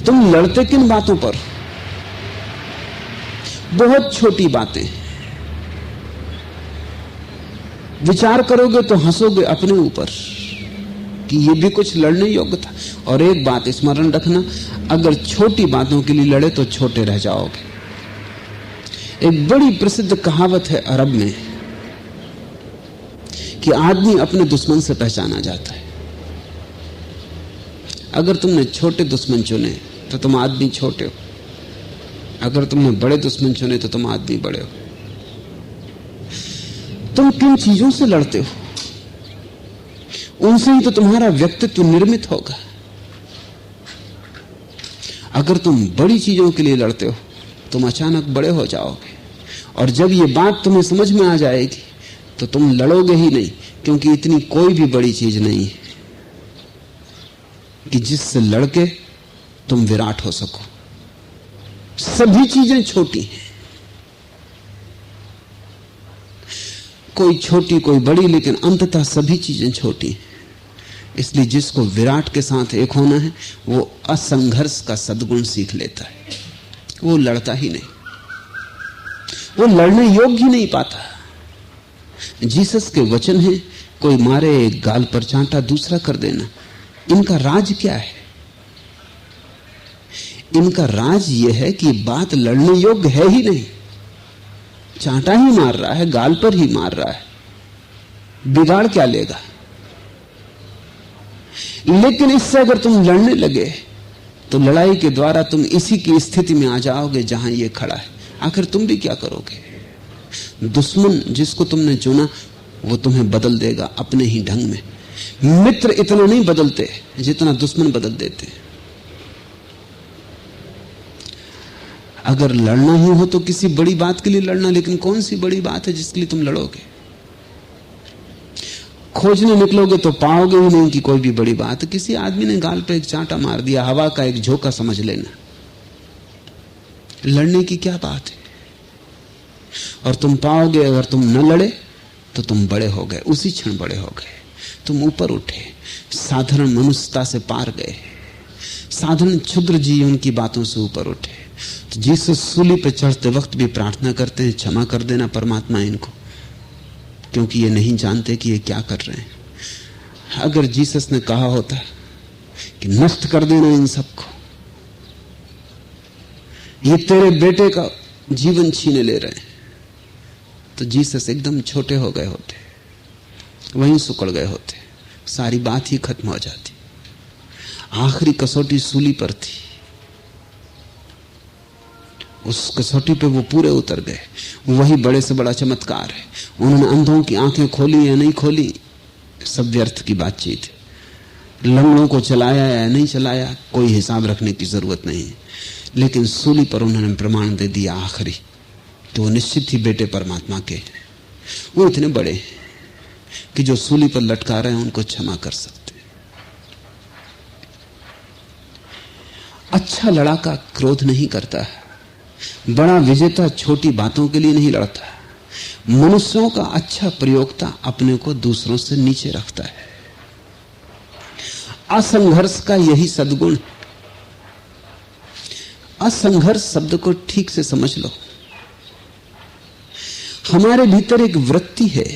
[SPEAKER 1] तुम लड़ते किन बातों पर? बहुत छोटी बातें। विचार करोगे तो हंसोगे अपने ऊपर कि ये भी कुछ लड़ने योग्य था। और एक बात स्मरण रखना, अगर छोटी बातों के लिए लड़े तो छोटे रह जाओगे। एक बड़ी प्रसिद्ध कहावत है अरब में कि आदमी अपने दुश्मन से पहचाना जाता है। अगर तुमने छोटे दुश्मन चुने तो तुम आदमी छोटे हो, अगर तुमने बड़े दुश्मन चुने तो तुम आदमी बड़े हो। तुम किन चीजों से लड़ते हो, उनसे ही तो तुम्हारा व्यक्तित्व निर्मित होगा। अगर तुम बड़ी चीजों के लिए लड़ते हो तुम अचानक बड़े हो जाओगे, और जब ये बात तुम्हें समझ में आ जाएगी तो तुम लड़ोगे ही नहीं, क्योंकि इतनी कोई भी बड़ी चीज नहीं है। कि जिससे लड़के तुम विराट हो सको। सभी चीजें छोटी हैं, कोई छोटी कोई बड़ी, लेकिन अंततः सभी चीजें छोटी हैं। इसलिए जिसको विराट के साथ एक होना है वो असंघर्ष का सद्गुण सीख लेता है। वो लड़ता ही नहीं, वो लड़ने योग्य ही नहीं पाता। जीसस के वचन है, कोई मारे एक गाल पर चांटा दूसरा कर देना। इनका राज क्या है? इनका राज यह है कि बात लड़ने योग्य है ही नहीं। चांटा ही मार रहा है, गाल पर ही मार रहा है, बिगाड़ क्या लेगा? लेकिन इससे अगर तुम लड़ने लगे तो लड़ाई के द्वारा तुम इसी की स्थिति में आ जाओगे जहां ये खड़ा है। आखिर तुम भी क्या करोगे? दुश्मन जिसको तुमने चुना वो तुम्हें बदल देगा अपने ही ढंग में। मित्र इतना नहीं बदलते जितना दुश्मन बदल देते। अगर लड़ना ही हो तो किसी बड़ी बात के लिए लड़ना, लेकिन कौन सी बड़ी बात है जिसके लिए तुम लड़ोगे? खोजने निकलोगे तो पाओगे ही नहीं कि कोई भी बड़ी बात। किसी आदमी ने गाल पे एक चांटा मार दिया, हवा का एक झोंका समझ लेना। लड़ने की क्या बात है? और तुम पाओगे अगर तुम न लड़े तो तुम बड़े हो गए, उसी क्षण बड़े हो गए। तुम ऊपर उठे, साधारण मनुष्यता से पार गए, साधारण क्षुद्र जीवन की बातों से ऊपर उठे। तो जीसस सूली पे चढ़ते वक्त भी प्रार्थना करते हैं, क्षमा कर देना परमात्मा इनको, क्योंकि ये नहीं जानते कि ये क्या कर रहे हैं। अगर जीसस ने कहा होता कि नष्ट कर देना इन सबको, ये तेरे बेटे का जीवन छीने ले रहे हैं, तो जीसस एकदम छोटे हो गए होते, वहीं सुकड़ गए होते, सारी बात ही खत्म हो जाती। आखिरी कसौटी सूली पर थी, उस कसौटी पे वो पूरे उतर गए। वही बड़े से बड़ा चमत्कार है। उन्होंने अंधों की आंखें खोली या नहीं खोली, सब व्यर्थ की बातचीत है। लंगड़ों को चलाया या नहीं चलाया, कोई हिसाब रखने की जरूरत नहीं है। लेकिन सूली पर उन्होंने प्रमाण दे दिया आखिरी, तो वो निश्चित ही बेटे परमात्मा के। वो इतने बड़े कि जो सूली पर लटका रहे हैं उनको क्षमा कर सकते। अच्छा लड़ाका क्रोध नहीं करता है, बड़ा विजेता छोटी बातों के लिए नहीं लड़ता। मनुष्यों का अच्छा प्रयोक्ता अपने को दूसरों से नीचे रखता है। असंघर्ष का यही सद्गुण। असंघर्ष शब्द को ठीक से समझ लो। हमारे भीतर एक वृत्ति है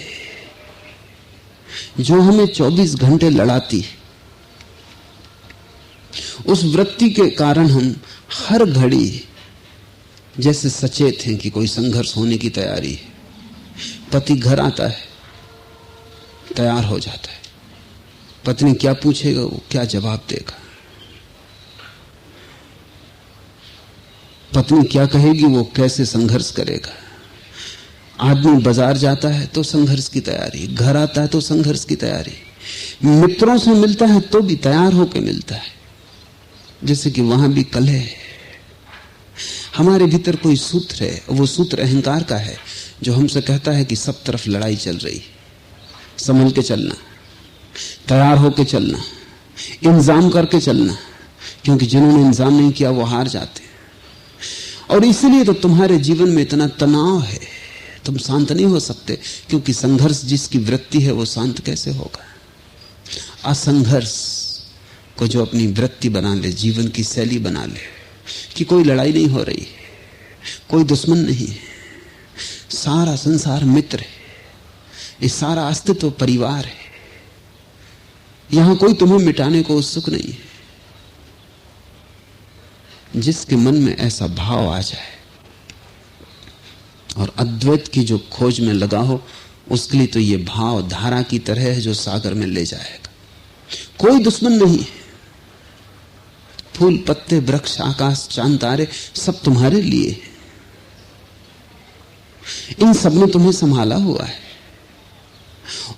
[SPEAKER 1] जो हमें 24 घंटे लड़ाती है। उस वृत्ति के कारण हम हर घड़ी जैसे सचेत हैं कि कोई संघर्ष होने की तैयारी है। पति घर आता है, तैयार हो जाता है, पत्नी क्या पूछेगा वो क्या जवाब देगा, पत्नी क्या कहेगी वो कैसे संघर्ष करेगा। आदमी बाजार जाता है तो संघर्ष की तैयारी, घर आता है तो संघर्ष की तैयारी, मित्रों से मिलता है तो भी तैयार होकर मिलता है, जैसे कि वहां भी कलह है। हमारे भीतर कोई सूत्र है, वो सूत्र अहंकार का है जो हमसे कहता है कि सब तरफ लड़ाई चल रही, संभल के चलना, तैयार होके चलना, इंतजाम करके चलना, क्योंकि जिन्होंने इंतजाम नहीं किया वो हार जाते। और इसलिए तो तुम्हारे जीवन में इतना तनाव है, तुम शांत नहीं हो सकते, क्योंकि संघर्ष जिसकी वृत्ति है वो शांत कैसे होगा। असंघर्ष को जो अपनी वृत्ति बना ले, जीवन की शैली बना ले कि कोई लड़ाई नहीं हो रही, कोई दुश्मन नहीं है, सारा संसार मित्र है, ये सारा अस्तित्व परिवार है, यहां कोई तुम्हें मिटाने को उत्सुक नहीं है। जिसके मन में ऐसा भाव आ जाए और अद्वैत की जो खोज में लगा हो, उसके लिए तो ये भाव धारा की तरह है जो सागर में ले जाएगा। कोई दुश्मन नहीं है। फूल पत्ते वृक्ष आकाश चांद तारे सब तुम्हारे लिए है। इन सब ने तुम्हें संभाला हुआ है।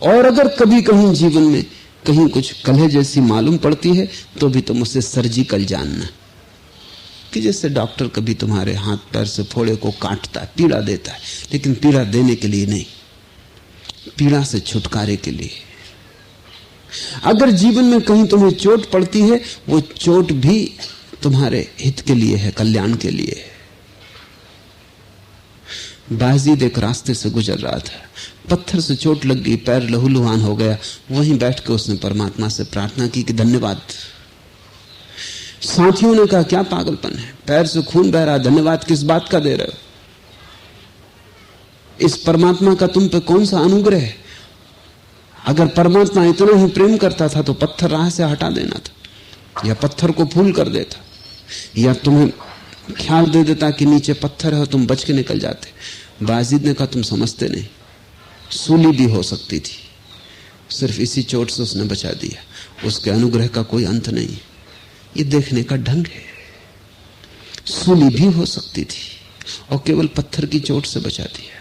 [SPEAKER 1] और अगर कभी कहीं जीवन में कहीं कुछ कलह जैसी मालूम पड़ती है तो भी तुम उसे सर्जिकल जानना, कि जैसे डॉक्टर कभी तुम्हारे हाथ पैर से फोड़े को काटता है, पीड़ा देता है, लेकिन पीड़ा देने के लिए नहीं, पीड़ा से छुटकारे के लिए। अगर जीवन में कहीं तुम्हें चोट पड़ती है, वो चोट भी तुम्हारे हित के लिए है, कल्याण के लिए है। बाजीद एक रास्ते से गुजर रहा था, पत्थर से चोट लग गई, पैर लहूलुहान हो गया। वहीं बैठ के उसने परमात्मा से प्रार्थना की कि धन्यवाद। साथियों ने कहा क्या पागलपन है, पैर से खून बह रहा, धन्यवाद किस बात का दे रहे हो? इस परमात्मा का तुम पे कौन सा अनुग्रह है? अगर परमात्मा इतना ही प्रेम करता था तो पत्थर राह से हटा देना था, या पत्थर को फूल कर देता, या तुम्हें ख्याल दे देता कि नीचे पत्थर है और तुम बच के निकल जाते। बाजीद ने कहा तुम समझते नहीं, सूली भी हो सकती थी, सिर्फ इसी चोट से उसने बचा दिया। उसके अनुग्रह का कोई अंत नहीं। ये देखने का ढंग है। सूली भी हो सकती थी और केवल पत्थर की चोट से बचा दिया।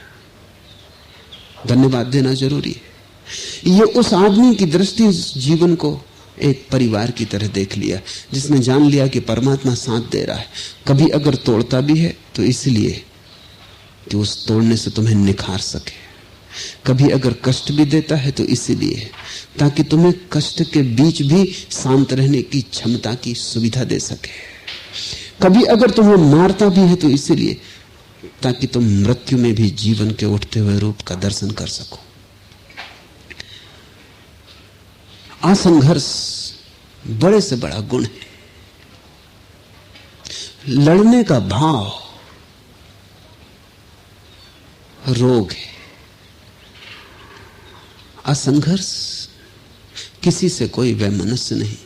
[SPEAKER 1] धन्यवाद देना जरूरी है। ये उस आदमी की दृष्टि जीवन को एक परिवार की तरह देख लिया, जिसने जान लिया कि परमात्मा साथ दे रहा है। कभी अगर तोड़ता भी है तो इसलिए कि उस तोड़ने से तुम्हें निखार सके, कभी अगर कष्ट भी देता है तो इसीलिए ताकि तुम्हें कष्ट के बीच भी शांत रहने की क्षमता की सुविधा दे सके, कभी अगर तुम्हें मारता भी है तो इसीलिए ताकि तुम मृत्यु में भी जीवन के उठते हुए रूप का दर्शन कर सको। असंघर्ष बड़े से बड़ा गुण है। लड़ने का भाव रोग है। असंघर्ष किसी से कोई वैमनस्य नहीं।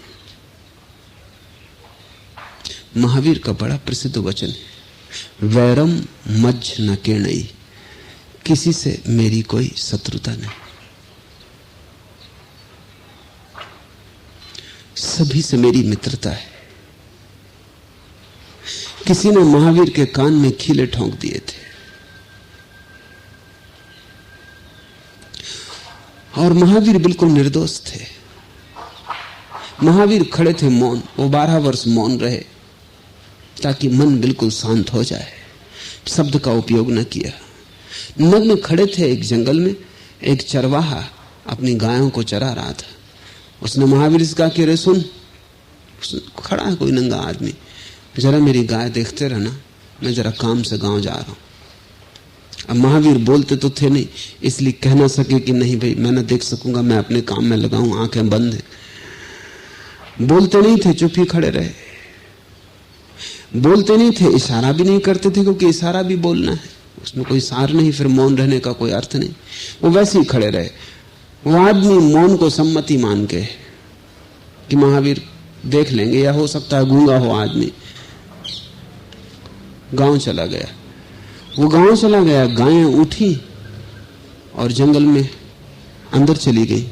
[SPEAKER 1] महावीर का बड़ा प्रसिद्ध वचन है, वैरम मज्ज न केणई, किसी से मेरी कोई शत्रुता नहीं, सभी से मेरी मित्रता है। किसी ने महावीर के कान में खीले ठोंक दिए थे और महावीर बिल्कुल निर्दोष थे। महावीर खड़े थे मौन, वो 12 वर्ष मौन रहे ताकि मन बिल्कुल शांत हो जाए, शब्द का उपयोग न किया। नग्न खड़े थे एक जंगल में, एक चरवाहा अपनी गायों को चरा रहा था। उसने महावीर से कहा कि रे सुन, खड़ा है कोई नंगा आदमी, जरा मेरी गाय देखते रहना, मैं जरा काम से गांव जा रहा हूं। अब महावीर बोलते तो थे नहीं, इसलिए कह ना सके कि नहीं भाई मैं ना देख सकूंगा, मैं अपने काम में लगा हूं, आंखें बंद है। बोलते नहीं थे, चुप ही खड़े रहे। बोलते नहीं थे, इशारा भी नहीं करते थे, क्योंकि इशारा भी बोलना है, उसमें कोई सार नहीं, फिर मौन रहने का कोई अर्थ नहीं। वो वैसे ही खड़े रहे। वो आदमी मौन को सम्मति मान के कि महावीर देख लेंगे, या हो सकता है गूंगा हो आदमी, गांव चला गया। वो गांव चला गया, गायें उठी और जंगल में अंदर चली गई।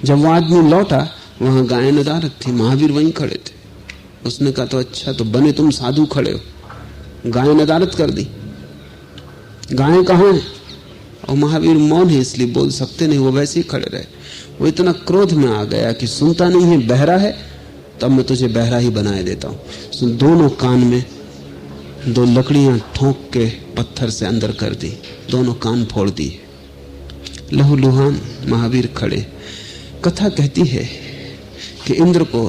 [SPEAKER 1] जब वो आदमी लौटा, वहां गायें नदारत थी, महावीर वहीं खड़े थे। उसने कहा तो अच्छा, तो बने तुम साधु खड़े हो, गायें नदारत कर दी, गायें कहां हैं? और महावीर मौन है इसलिए बोल सकते नहीं, वो वैसे ही खड़े रहे। वो इतना क्रोध में आ गया कि सुनता नहीं है, बहरा है, तब मैं तुझे बहरा ही बनाए देता हूं। दोनों कान में 2 लकड़ियां ठोक के पत्थर से अंदर कर दी, दोनों कान फोड़ दिए। लहूलुहान महावीर खड़े। कथा कहती है कि इंद्र को,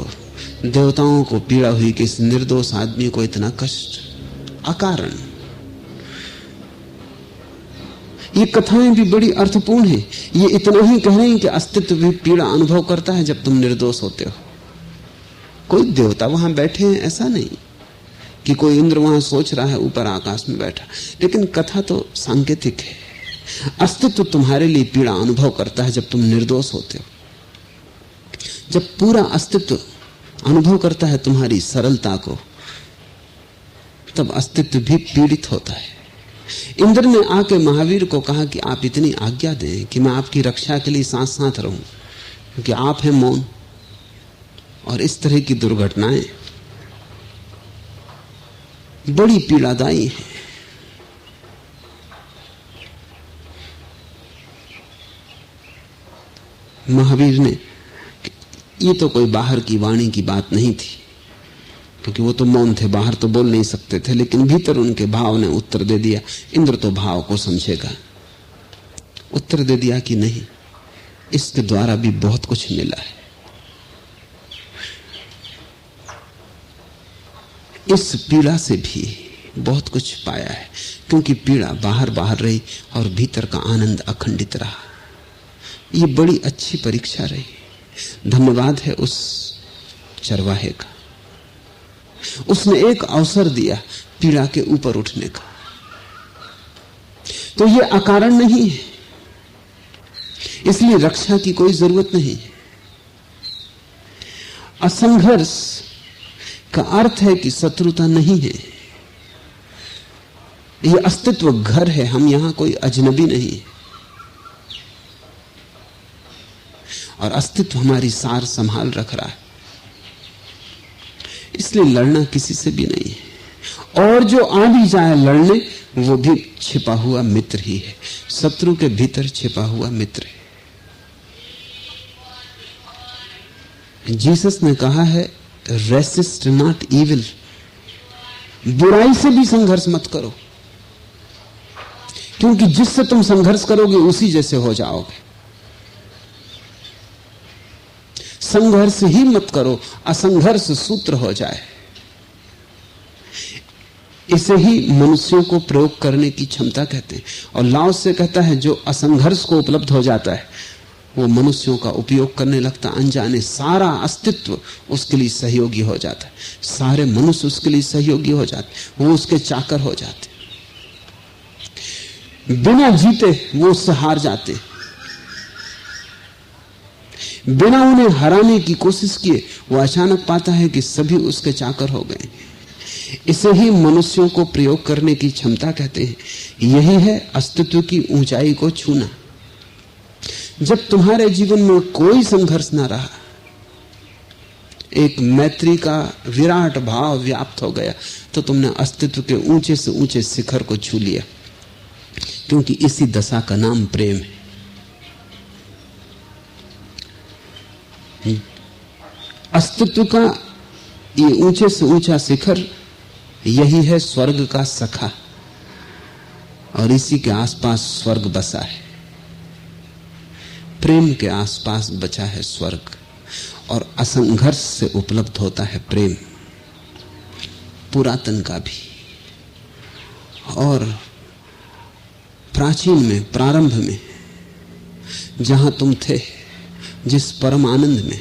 [SPEAKER 1] देवताओं को पीड़ा हुई कि इस निर्दोष आदमी को इतना कष्ट अकारण। ये कथाएं भी बड़ी अर्थपूर्ण हैं। ये इतना ही कह रहे हैं कि अस्तित्व भी पीड़ा अनुभव करता है जब तुम निर्दोष होते हो। कोई देवता वहां बैठे हैं ऐसा नहीं कि कोई इंद्र वहां सोच रहा है ऊपर आकाश में बैठा, लेकिन कथा तो सांकेतिक है। अस्तित्व तुम्हारे लिए पीड़ा अनुभव करता है जब तुम निर्दोष होते हो। जब पूरा अस्तित्व अनुभव करता है तुम्हारी सरलता को, तब अस्तित्व भी पीड़ित होता है। इंद्र ने आके महावीर को कहा कि आप इतनी आज्ञा दें कि मैं आपकी रक्षा के लिए साथ साथ रहूं, क्योंकि आप हैं मौन, और इस तरह की दुर्घटनाएं बड़ी पीड़ादायी हैं। महावीर ने, ये तो कोई बाहर की वाणी की बात नहीं थी, क्योंकि वो तो मौन थे, बाहर तो बोल नहीं सकते थे, लेकिन भीतर उनके भाव ने उत्तर दे दिया। इंद्र तो भाव को समझेगा, उत्तर दे दिया कि नहीं, इसके द्वारा भी बहुत कुछ मिला है। इस पीड़ा से भी बहुत कुछ पाया है, क्योंकि पीड़ा बाहर बाहर रही और भीतर का आनंद अखंडित रहा। ये बड़ी अच्छी परीक्षा रही। धन्यवाद है उस चरवाहे का, उसने एक अवसर दिया पीड़ा के ऊपर उठने का। तो ये अकारण नहीं है, इसलिए रक्षा की कोई जरूरत नहीं। असंघर्ष का अर्थ है कि शत्रुता नहीं है, ये अस्तित्व घर है, हम यहां कोई अजनबी नहीं है। और अस्तित्व हमारी सार संभाल रख रहा है, इसलिए लड़ना किसी से भी नहीं है। और जो आ भी जाए लड़ने, वो भी छिपा हुआ मित्र ही है, शत्रु के भीतर छिपा हुआ मित्र है। जीसस ने कहा है, रेसिस्ट नॉट इविल, बुराई से भी संघर्ष मत करो, क्योंकि जिससे तुम संघर्ष करोगे उसी जैसे हो जाओगे। संघर्ष ही मत करो, असंघर्ष सूत्र हो जाए। इसे ही मनुष्यों को प्रयोग करने की क्षमता कहते हैं। और लाओ से कहता है, जो असंघर्ष को उपलब्ध हो जाता है वो मनुष्यों का उपयोग करने लगता, अनजाने सारा अस्तित्व उसके लिए सहयोगी हो जाता है, सारे मनुष्य उसके लिए सहयोगी हो जाते, वो उसके चाकर हो जाते, बिना जीते वो उससे हार जाते, बिना उन्हें हराने की कोशिश किए वो अचानक पाता है कि सभी उसके चाकर हो गए। इसे ही मनुष्यों को प्रयोग करने की क्षमता कहते हैं। यही है अस्तित्व की ऊंचाई को छूना। जब तुम्हारे जीवन में कोई संघर्ष ना रहा, एक मैत्री का विराट भाव व्याप्त हो गया, तो तुमने अस्तित्व के ऊंचे से ऊंचे शिखर को छू लिया, क्योंकि इसी दशा का नाम प्रेम है। अस्तित्व का ये ऊंचे से ऊंचा शिखर, यही है स्वर्ग का सखा, और इसी के आसपास स्वर्ग बसा है। प्रेम के आसपास बचा है स्वर्ग, और असंघर्ष से उपलब्ध होता है प्रेम, पुरातन का भी। और प्राचीन में, प्रारंभ में जहां तुम थे, जिस परम आनंद में,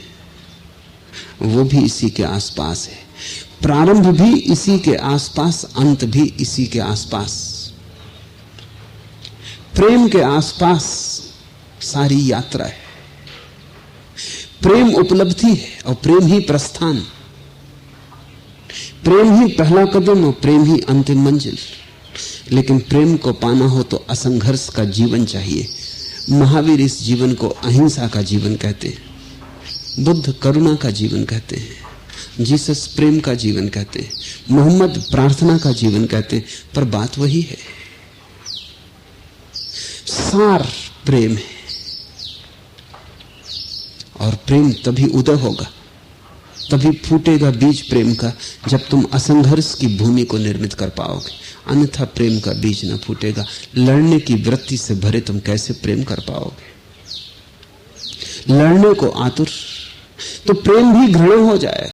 [SPEAKER 1] वो भी इसी के आसपास है। प्रारंभ भी इसी के आसपास, अंत भी इसी के आसपास। प्रेम के आसपास सारी यात्रा है। प्रेम उपलब्धि है और प्रेम ही प्रस्थान, प्रेम ही पहला कदम और प्रेम ही अंतिम मंजिल। लेकिन प्रेम को पाना हो तो असंघर्ष का जीवन चाहिए। महावीर इस जीवन को अहिंसा का जीवन कहते हैं, बुद्ध करुणा का जीवन कहते हैं, जीसस प्रेम का जीवन कहते हैं, मोहम्मद प्रार्थना का जीवन कहते हैं। पर बात वही है, सार प्रेम है। और प्रेम तभी उदय होगा, तभी फूटेगा बीज प्रेम का, जब तुम असंघर्ष की भूमि को निर्मित कर पाओगे। अन्यथा प्रेम का बीज न फूटेगा। लड़ने की वृत्ति से भरे तुम कैसे प्रेम कर पाओगे? लड़ने को आतुर, तो प्रेम भी घृणा हो जाएगा।